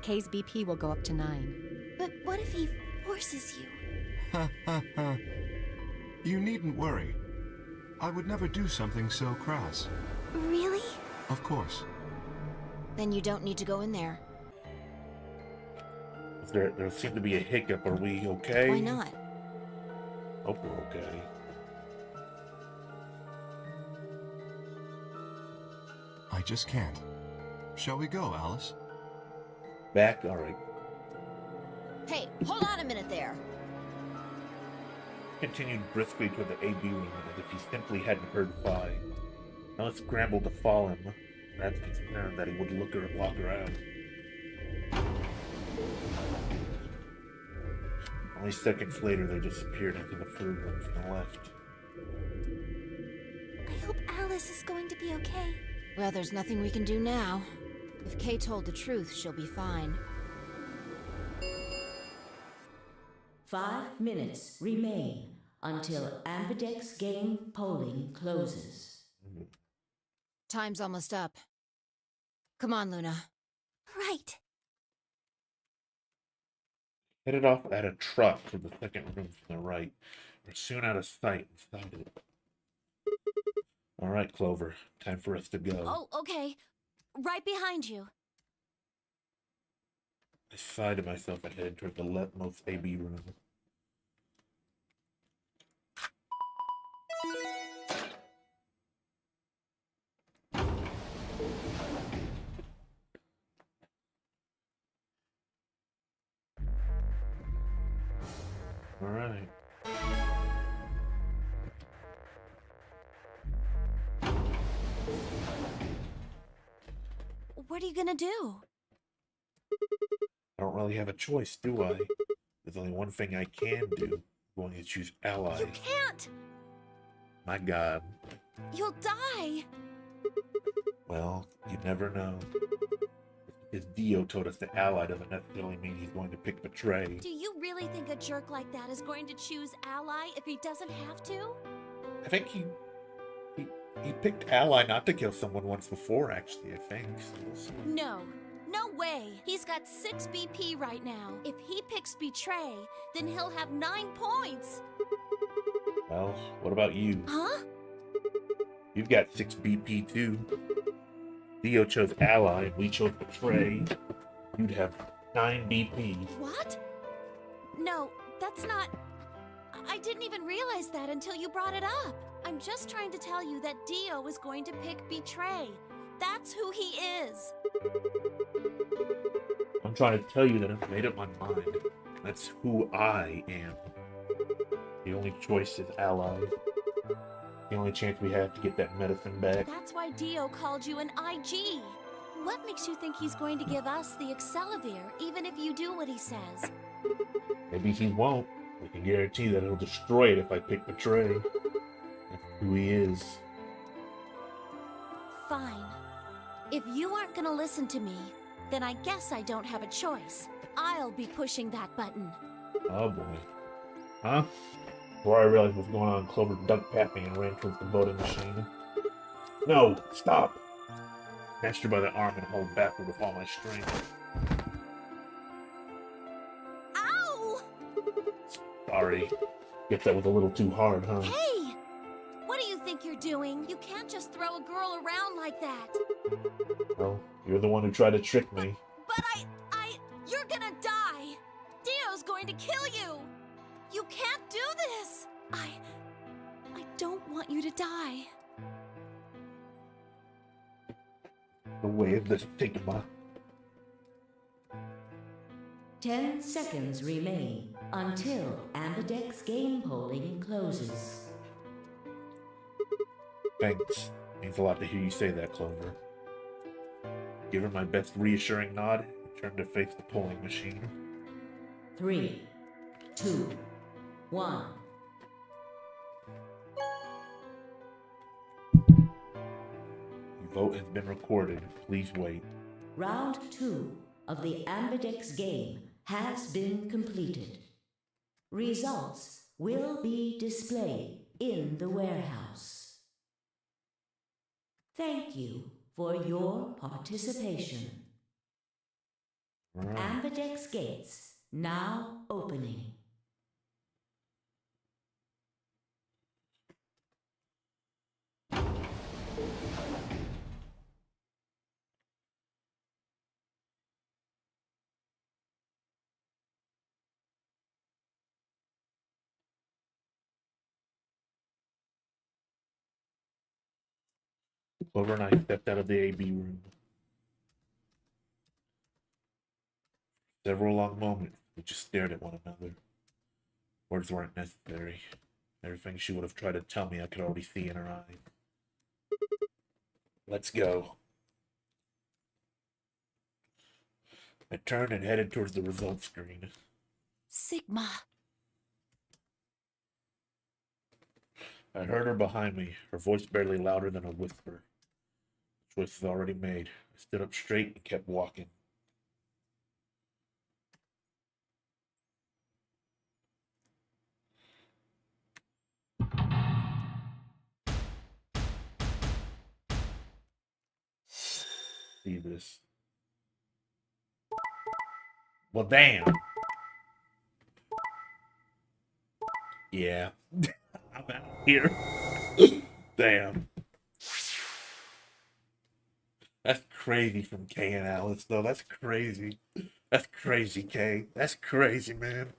Kay's BP will go up to 9. But what if he forces you? Ha ha ha. You needn't worry. I would never do something so crass. Really? Of course. Then you don't need to go in there. There seemed to be a hiccup. Are we okay? Why not? Hope we're okay. I just can't. Shall we go, Alice? Back? Alright. Hey, hold on a minute there. Continued briskly toward the AB room as if he simply hadn't heard Phi. Alice scrambled to follow him, perhaps concerned that he would look her and lock her out. Only seconds later, they disappeared into the food room from the left. I hope Alice is going to be okay. Well, there's nothing we can do now. If Kay told the truth, she'll be fine. 5 minutes remain until Ambidex game polling closes. Time's almost up. Come on, Luna. Right. Headed off at a trot to the second room from the right. We're soon out of sight inside it. All right, Clover. Time for us to go. Oh, okay. Right behind you. I sighed to myself and headed toward the leftmost AB room. All right. What are you gonna do? I don't really have a choice, do I? There's only one thing I can do. I'm going to choose allies. You can't! My God. You'll die! Well, you never know. Because Dio told us to ally doesn't necessarily mean he's going to pick betray. Do you really think a jerk like that is going to choose ally if he doesn't have to? I think he picked ally not to kill someone once before, actually, I think. So. No. No way. He's got 6 BP right now. If he picks betray, then he'll have 9 points. Well, what about you? Huh? You've got 6 BP too. Dio chose ally and we chose betray. You'd have 9 BP. What? No, that's not... I didn't even realize that until you brought it up. I'm just trying to tell you that Dio is going to pick betray. That's who he is. I'm trying to tell you that I've made up my mind. That's who I am. The only choice is allies. The only chance we have to get that medicine back. That's why Dio called you an IG. What makes you think he's going to give us the Excelavir, even if you do what he says? Maybe he won't. I can guarantee that he'll destroy it if I pick betray. That's who he is. Fine. If you aren't gonna listen to me, then I guess I don't have a choice. I'll be pushing that button. Oh boy. Huh? Before I realized what was going on, Clover ducked past me and ran towards the voting machine. No! Stop! Snatched her by the arm and hauled backward with all my strength. Ow! Sorry. Guess that was a little too hard, huh? Hey! What do you think you're doing? You can't just throw a girl around like that. Well, you're the one who tried to trick me. But you're gonna die! Dio's going to kill you! You can't do this! I don't want you to die. The way of the stigma. 10 seconds remain until Ambidex game polling closes. Thanks. Means a lot to hear you say that, Clover. Give her my best reassuring nod and turn to face the polling machine. 3, 2, 1. Your vote has been recorded. Please wait. Round 2 of the Ambidex game has been completed. Results will be displayed in the warehouse. Thank you for your participation. Alright. Ambidex gates now opening. Clover and I stepped out of the AB room. Several long moments, we just stared at one another. Words weren't necessary. Everything she would have tried to tell me I could already see in her eyes. Let's go. I turned and headed towards the results screen. Sigma. I heard her behind me, her voice barely louder than a whisper. The choice is already made. I stood up straight and kept walking. See this. Well, damn. Yeah. I'm out here. Damn. That's crazy from Kay and Alice, though. That's crazy. That's crazy, Kay. That's crazy, man.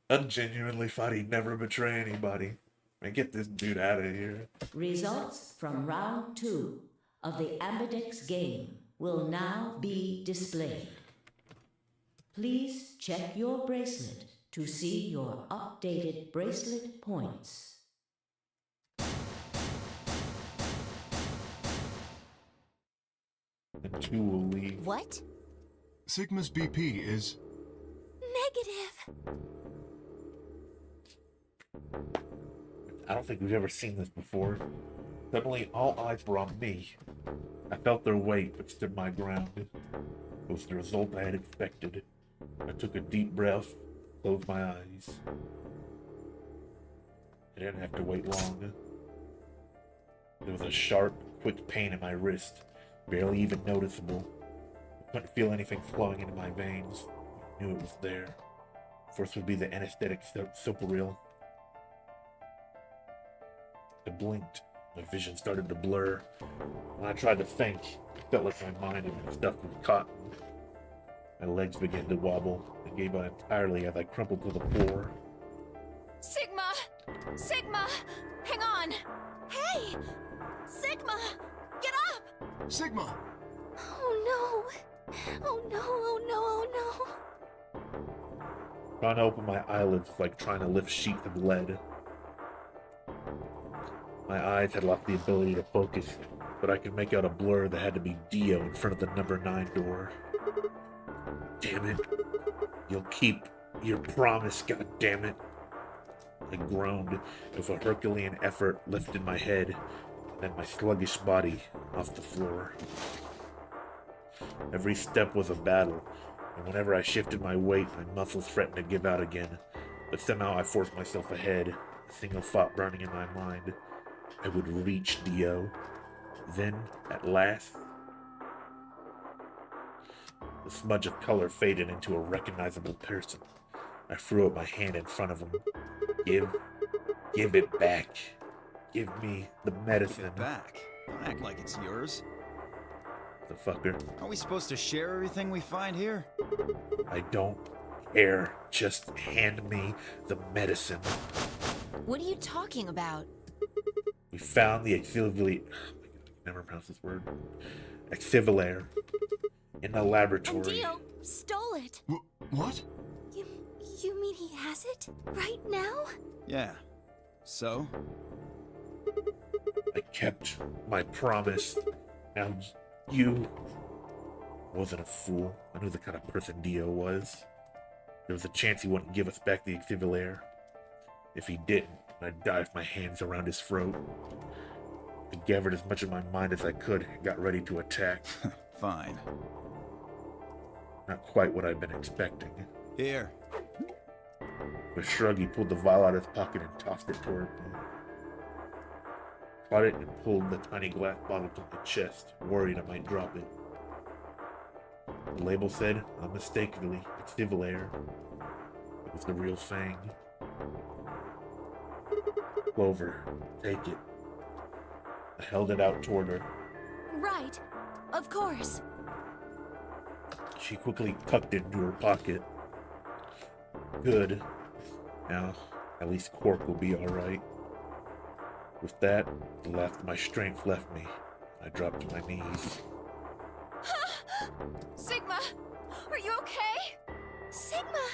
I genuinely thought he'd never betray anybody. Man, get this dude out of here. Results from round 2 of the Ambidex game will now be displayed. Please check your bracelet to see your updated bracelet points. And two will leave. What? Sigma's BP is... Negative. I don't think we've ever seen this before. Suddenly, all eyes were on me. I felt their weight, but stood my ground. It was the result I had expected. I took a deep breath, closed my eyes. I didn't have to wait long. There was a sharp, quick pain in my wrist, barely even noticeable. I couldn't feel anything flowing into my veins. I knew it was there. First would be the anesthetic Soporil. I blinked. My vision started to blur. When I tried to think, it felt like my mind had been stuffed with cotton. My legs began to wobble and gave out entirely as I crumpled to the floor. Sigma! Sigma! Hang on! Hey! Sigma! Get up! Sigma! Oh no! Oh no, oh no, oh no! Trying to open my eyelids was like trying to lift sheets of lead. My eyes had lost the ability to focus, but I could make out a blur that had to be Dio in front of the number 9 door. Damn it. You'll keep your promise, goddammit. I groaned with a Herculean effort lifted my head, and then my sluggish body off the floor. Every step was a battle, and whenever I shifted my weight, my muscles threatened to give out again. But somehow I forced myself ahead, a single thought burning in my mind. I would reach Dio. Then, at last, the smudge of color faded into a recognizable person. I threw up my hand in front of him. Give it back. Give me the medicine. Give it back. Don't act like it's yours. The fucker. Are we supposed to share everything we find here? I don't care. Just hand me the medicine. What are you talking about? We found the Exivile... Oh my god, I can never pronounce this word. Exivalaire. In the And laboratory. Dio stole it. What? You mean he has it? Right now? Yeah. So? I kept my promise. Now you... I wasn't a fool. I knew the kind of person Dio was. There was a chance he wouldn't give us back the Exivalaire. If he didn't, I'd dive my hands around his throat. I gathered as much of my mind as I could and got ready to attack. Fine. Not quite what I'd been expecting. Here. With a shrug, he pulled the vial out of his pocket and tossed it toward me. Caught it and pulled the tiny glass bottle to my chest, worried I might drop it. The label said, unmistakably, Exivalaire. It was the real thing. Clover, take it. I held it out toward her. Right. Of course. She quickly tucked it into her pocket. Good. Now, at least Quark will be alright. With that, the last of my strength left me. I dropped to my knees. Sigma! Are you okay? Sigma!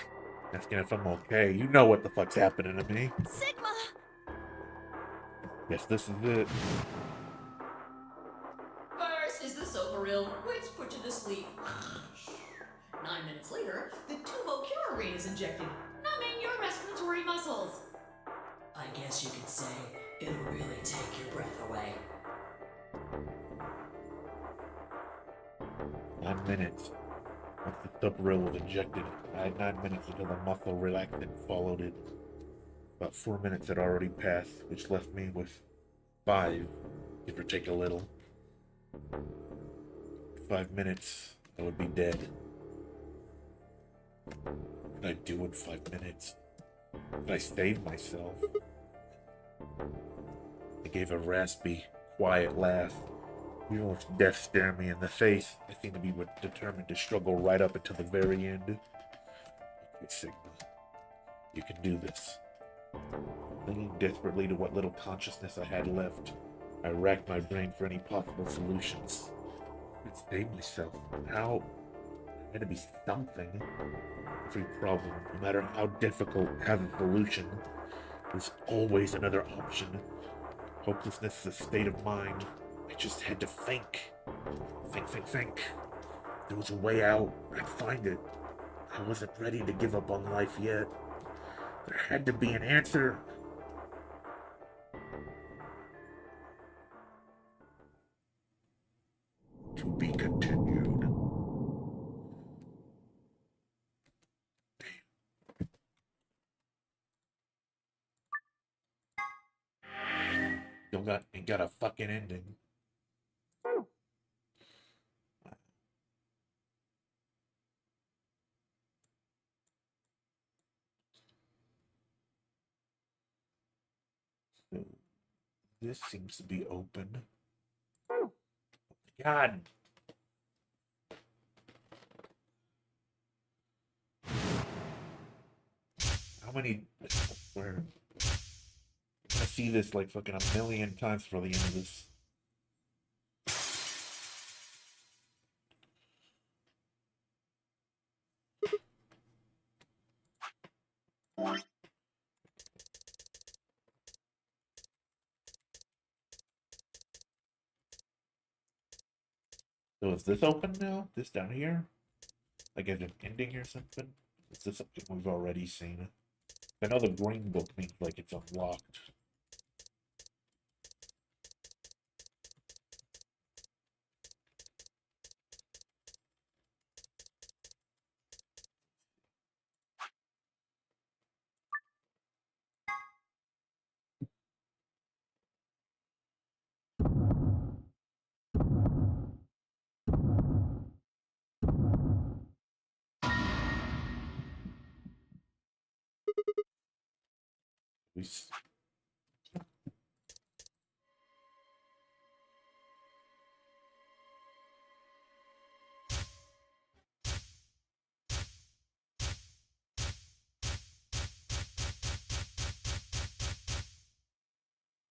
Asking if I'm okay. You know what the fuck's happening to me. Sigma! Guess this is it. First is the Soporil, which put you to sleep. 9 minutes later, the tubocurarine is injected, numbing your respiratory muscles. I guess you could say it'll really take your breath away. 9 minutes. Once the Soporil was injected, I had 9 minutes until the muscle relaxed and followed it. About 4 minutes had already passed, which left me with 5, give or take a little. 5 minutes, I would be dead. What could I do in 5 minutes? Could I save myself? I gave a raspy, quiet laugh, Even with death staring me in the face, I seem to be determined to struggle right up until the very end. Okay, Sigma. You can do this. Clinging desperately to what little consciousness I had left, I racked my brain for any possible solutions. I'd save myself. How? There had to be something. Every problem, no matter how difficult, has a solution. There's always another option. Hopelessness is a state of mind. I just had to think. Think. There was a way out. I'd find it. I wasn't ready to give up on life yet. There had to be an answer. To be continued. Ain't got a fucking ending. So, this seems to be open. God. How many? Where? I see this like fucking a million times for the end of this. So is this open now? This down here? Like an ending or something? Is this something we've already seen? I know the green book means like it's unlocked.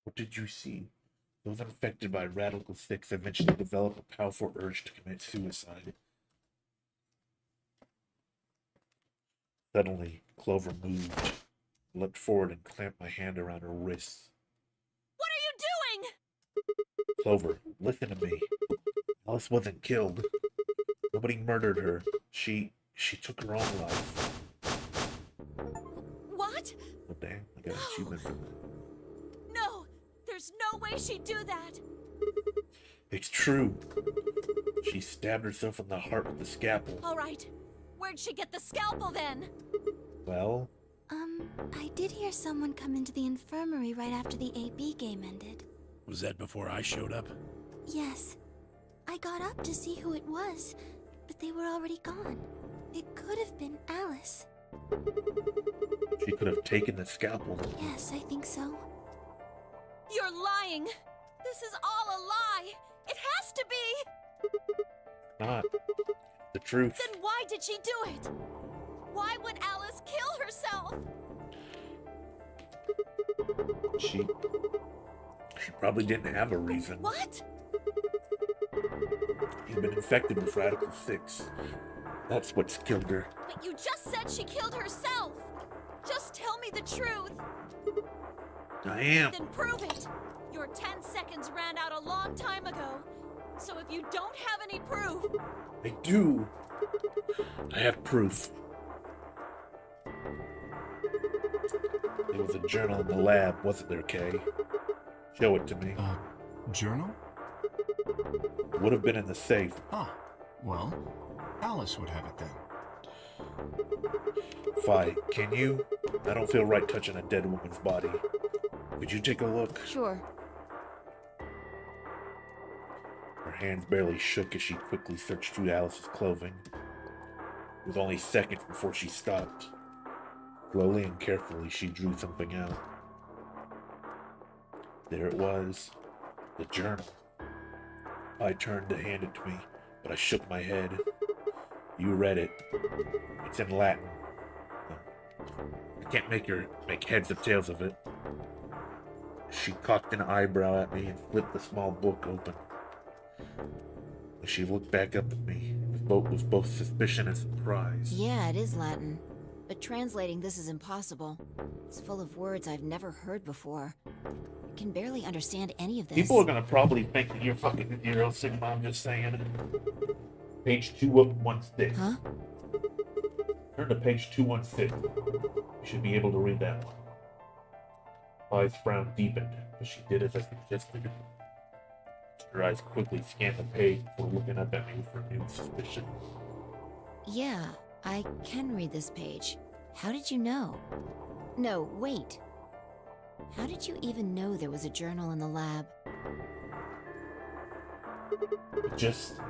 What did you see? Those infected by Radical 6 eventually develop a powerful urge to commit suicide. Suddenly, Clover moved, leapt forward and clamped my hand around her wrists. What are you doing? Clover, listen to me. Alice wasn't killed. Nobody murdered her. She took her own life. What? Oh, dang, I got an achievement for that. No, there's no way she'd do that. It's true. She stabbed herself in the heart with the scalpel. All right. Where'd she get the scalpel then? Well, I did hear someone come into the infirmary right after the AB game ended. Was that before I showed up? Yes. I got up to see who it was, but they were already gone. It could have been Alice. she could have taken the scalpel. Yes, I think so. You're lying. This is all a lie. It has to be. Not the truth. Then why did she do it? Why would Alice kill herself? She probably didn't have a reason. What? She'd been infected with Radical 6. That's what's killed her. But you just said she killed herself. Just tell me the truth. I am. Then prove it. Your 10 seconds ran out a long time ago. So if you don't have any proof... I do. I have proof. There was a journal in the lab, wasn't there, Kay? Show it to me. Journal? Would have been in the safe. Ah, well, Alice would have it then. Fi, can you? I don't feel right touching a dead woman's body. Could you take a look? Sure. Her hands barely shook as she quickly searched through Alice's clothing. It was only seconds before she stopped. Slowly and carefully, she drew something out. There it was. The journal. I turned to hand it to me, but I shook my head. You read it. It's in Latin. I can't make heads or tails of it. She cocked an eyebrow at me and flipped the small book open. When she looked back up at me, with both suspicion and surprise. Yeah, it is Latin. But translating this is impossible. It's full of words I've never heard before. I can barely understand any of this. People are gonna probably think that you're fucking Zero Sigma, I'm just saying. Page 216. Huh? Turn to page 216. You should be able to read that one. Eyes frown deepened, but she did as I suggested. Her eyes quickly scanned the page before looking up at me with renewed suspicion. Yeah, I can read this page. How did you know? No, wait. How did you even know there was a journal in the lab? Just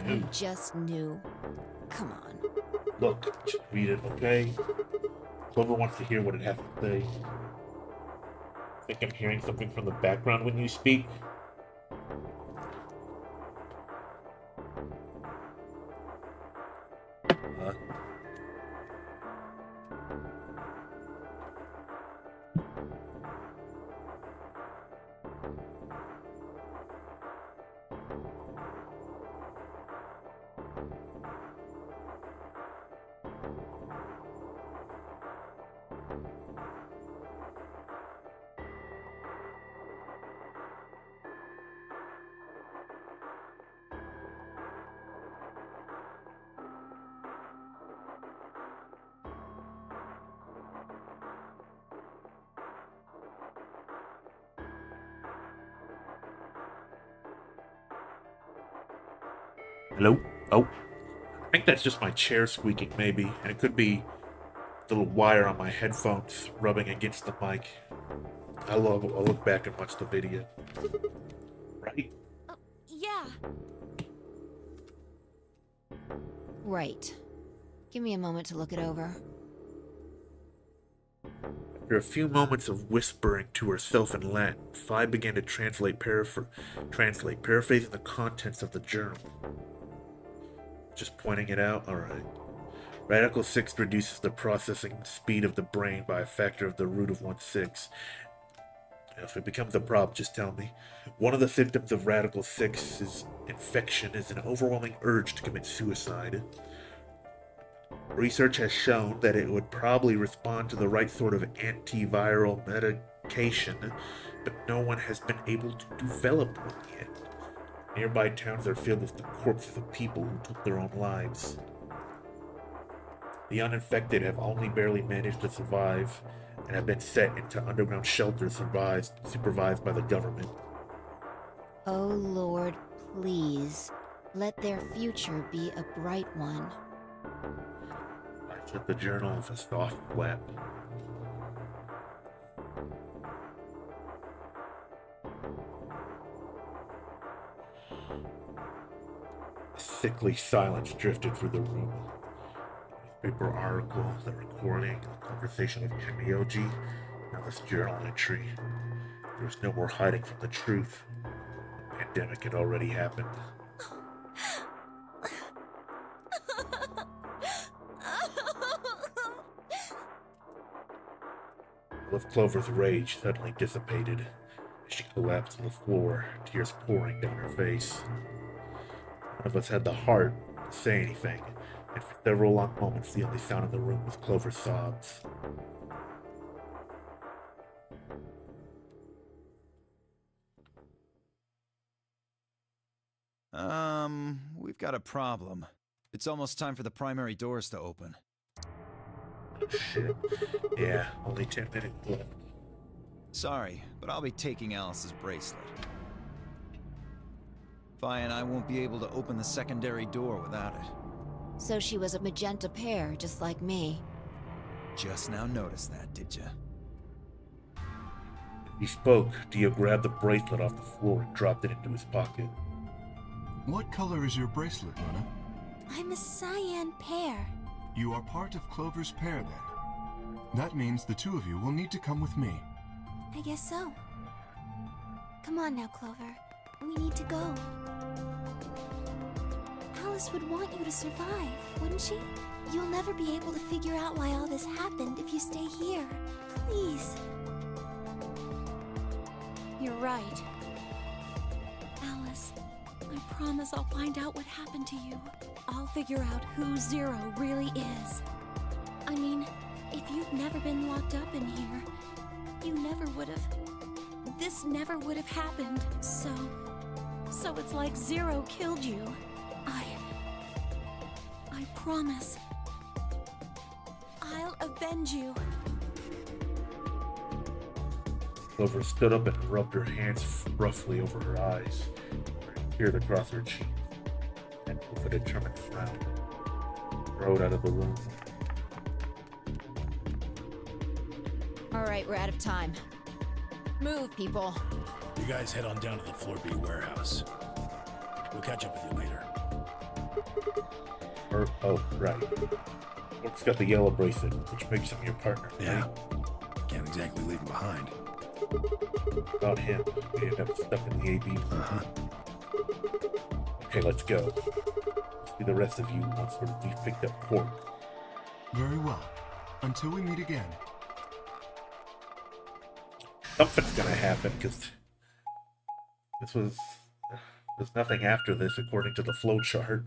You just knew. Come on. look, just read it, okay? Clover wants to hear what it has to say. Think I'm hearing something from the background when you speak? Hello? Oh. I think that's just my chair squeaking, maybe. And it could be the little wire on my headphones rubbing against the mic. I'll look back and watch the video. Right? Yeah. Right. Give me a moment to look it over. After a few moments of whispering to herself in Latin, Phi began to paraphrasing the contents of the journal. Just pointing it out? Alright. Radical 6 reduces the processing speed of the brain by a factor of the root of 1/6. If it becomes a problem, just tell me. One of the symptoms of Radical 6's infection is an overwhelming urge to commit suicide. Research has shown that it would probably respond to the right sort of antiviral medication, but no one has been able to develop one yet. Nearby towns are filled with the corpses of people who took their own lives. The uninfected have only barely managed to survive and have been set into underground shelters supervised by the government. Oh Lord, please. Let their future be a bright one. I shut the journal with a soft flap. A sickly silence drifted through the room. The newspaper article, the recording, the conversation with Tenmyoji, now this journal entry. There was no more hiding from the truth. The pandemic had already happened. All of Clover's rage suddenly dissipated as she collapsed on the floor, tears pouring down her face. None of us had the heart to say anything, and for several long moments the only sound in the room was Clover's sobs. We've got a problem. It's almost time for the primary doors to open. Oh, shit. Yeah, only 10 minutes left. Sorry, but I'll be taking Alice's bracelet. Phi and I won't be able to open the secondary door without it. So she was a magenta pair, just like me. Just now noticed that, did ya? He spoke. Dio grabbed the bracelet off the floor and dropped it into his pocket. What color is your bracelet, Luna? I'm a cyan pair. You are part of Clover's pair, then. That means the two of you will need to come with me. I guess so. Come on now, Clover. We need to go. Alice would want you to survive, wouldn't she? You'll never be able to figure out why all this happened if you stay here. Please. You're right. Alice, I promise I'll find out what happened to you. I'll figure out who Zero really is. I mean, if you'd never been locked up in here, you never would have... This never would have happened, so it's like Zero killed you. I promise. I'll avenge you. Clover stood up and rubbed her hands roughly over her eyes, tears across her cheeks, and with a determined frown, rode out of the room. Alright, we're out of time. Move, people. You guys head on down to the Floor B warehouse. We'll catch up with you later. Oh, right. Orc's got the yellow bracelet, which makes him your partner. Yeah. Can't exactly leave him behind. Without him, we end up stuck in the AB. Okay, let's go. See the rest of you once we've picked up Quark. Very well. Until we meet again. Something's gonna happen, because there's nothing after this according to the flow chart.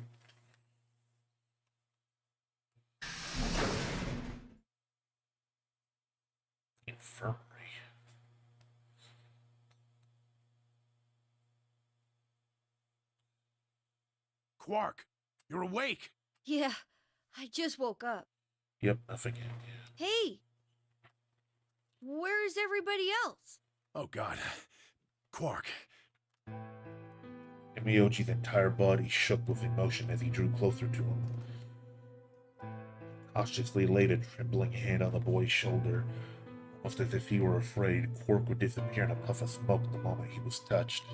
Infirmary. Quark, you're awake! Yeah, I just woke up. Yep, nothing. Hey! Where's everybody else? Oh god. Quark. Mioji's entire body shook with emotion as he drew closer to him. Cautiously laid a trembling hand on the boy's shoulder, almost as if he were afraid Quark would disappear in a puff of smoke the moment he was touched.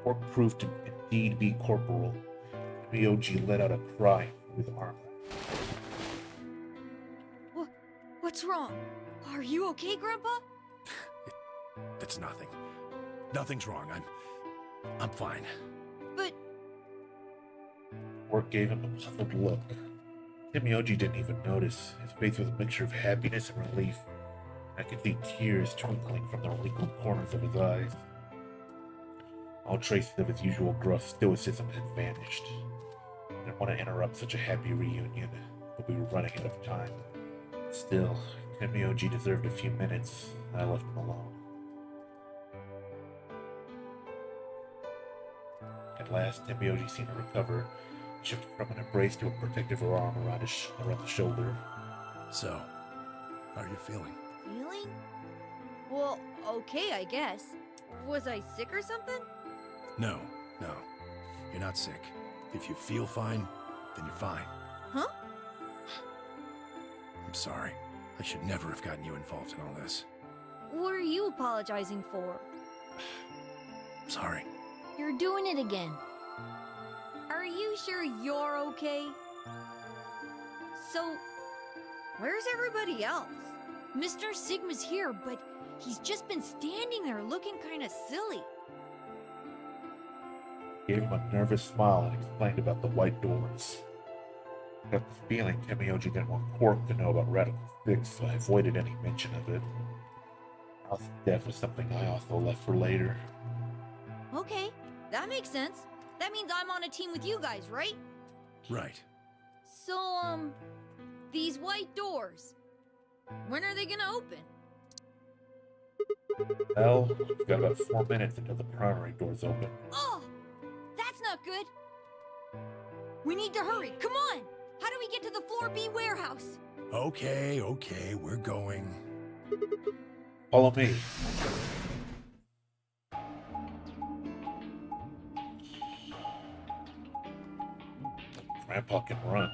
Quark proved to indeed be Corporal. Mioji let out a cry with his arm. What's wrong? Are you okay, Grandpa? That's nothing. Nothing's wrong. I'm fine. But... Quark gave him a puzzled look. Mioji didn't even notice. His face was a mixture of happiness and relief. I could see tears twinkling from the wrinkled corners of his eyes. All traces of his usual gruff stoicism had vanished. I didn't want to interrupt such a happy reunion, but we were running out of time. Still, Mioji deserved a few minutes, and I left him alone. At last, Mioji seemed to recover, shifted from an embrace to a protective arm around the shoulder. So, how are you feeling? Feeling? Well, okay, I guess. Was I sick or something? No. You're not sick. If you feel fine, then you're fine. Huh? I'm sorry. I should never have gotten you involved in all this. What are you apologizing for? Sorry. You're doing it again. Are you sure you're okay? So, where's everybody else? Mr. Sigma's here, but he's just been standing there looking kinda silly. Gave him a nervous smile and explained about the white doors. I got the feeling Mioji didn't want Quark to know about Radical 6, so I avoided any mention of it. Alice's death was something I also left for later. Okay, that makes sense. That means I'm on a team with you guys, right? Right. So, these white doors, when are they gonna open? Well, we've got about 4 minutes until the primary doors open. Oh, that's not good. We need to hurry, come on! How do we get to the Floor B warehouse? Okay, we're going. Follow me. Grandpa can run.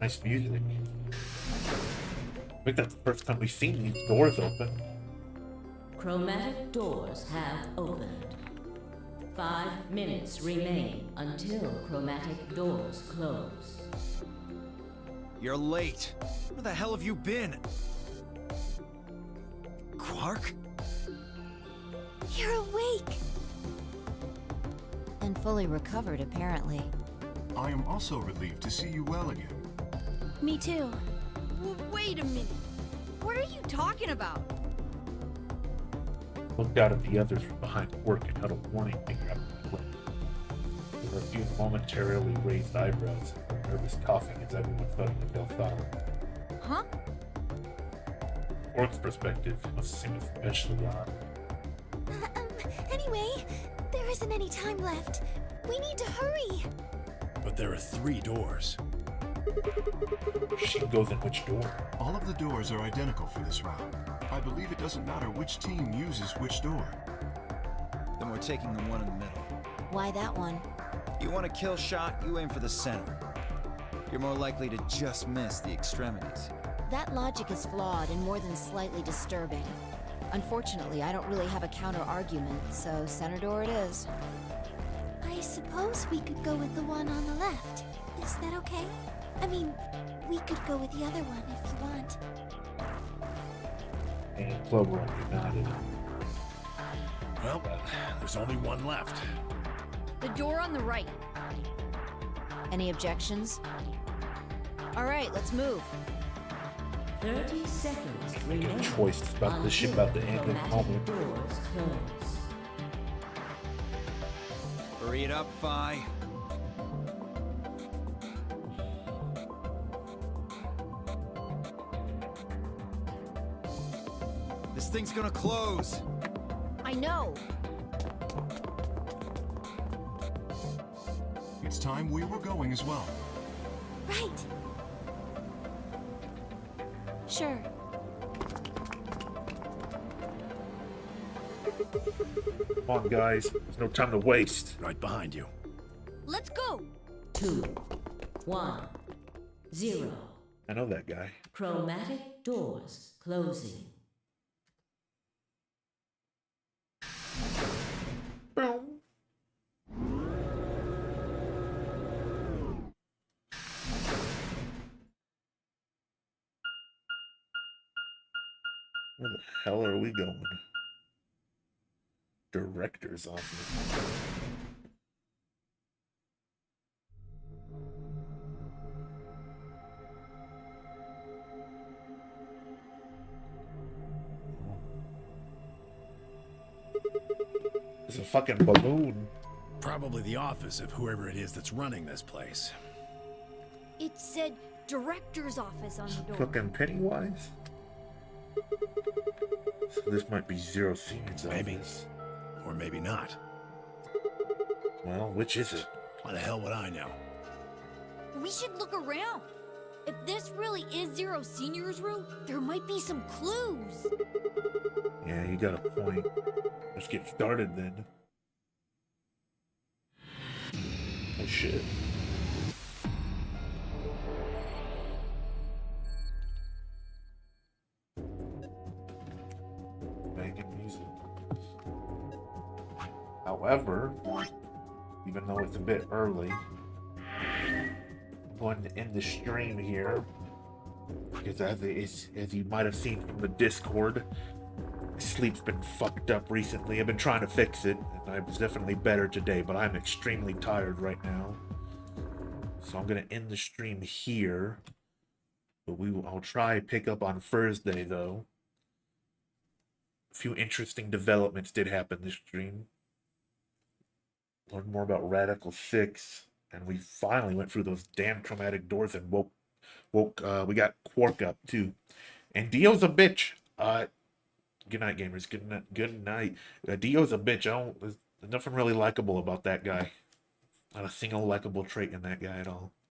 Nice music. I think that's the first time we've seen these doors open. Chromatic doors have opened. 5 minutes remain until chromatic doors close. You're late. Where the hell have you been? Quark? You're awake! And fully recovered, apparently. I am also relieved to see you well again. Me too. Wait a minute. What are you talking about? Looked out at the others from behind Quark and held a warning finger up my lip. There were a few momentarily raised eyebrows and nervous coughing as everyone suddenly fell silent. Huh? Quark's perspective must seem especially odd. Anyway, there isn't any time left. We need to hurry. But there are 3 doors. She goes in which door? All of the doors are identical for this round. I believe it doesn't matter which team uses which door. Then we're taking the one in the middle. Why that one? You want a kill shot, you aim for the center. You're more likely to just miss the extremities. That logic is flawed and more than slightly disturbing. Unfortunately, I don't really have a counter-argument, so center door it is. I suppose we could go with the one on the left. Is that okay? I mean, we could go with the other one if you want. And Clover only nodded. Well, there's only one left. The door on the right. Any objections? All right, let's move. 30 seconds Make a remain choice about this shit about to end in a chromatic moment. doors close. Hurry it up, Phi. This thing's gonna close. I know. It's time we were going as well. Right. Sure. Come on, guys. There's no time to waste. Right behind you. Let's go. 2, 1, 0. I know that guy. Chromatic doors closing. Boom. Where the hell are we going? Director's office. There's a fucking balloon. Probably the office of whoever it is that's running this place. It said director's office on the door. Fucking Pennywise? So this might be Zero Senior's Maybe. office. Or maybe not. Well, which is it? Why the hell would I know? We should look around. If this really is Zero Senior's room, there might be some clues. Yeah, you got a point. Let's get started then. Oh shit. Banging music. However, even though it's a bit early, I'm going to end the stream here. Because as you might have seen from the Discord, sleep's been fucked up recently. I've been trying to fix it, and I was definitely better today, but I'm extremely tired right now. So I'm gonna end the stream here. But I'll try pick up on Thursday though. A few interesting developments did happen this stream. Learned more about Radical 6, and we finally went through those damn chromatic doors and we got Quark up too. And Dio's a bitch. Good night, gamers. Good night. Dio's a bitch. There's nothing really likable about that guy. Not a single likable trait in that guy at all.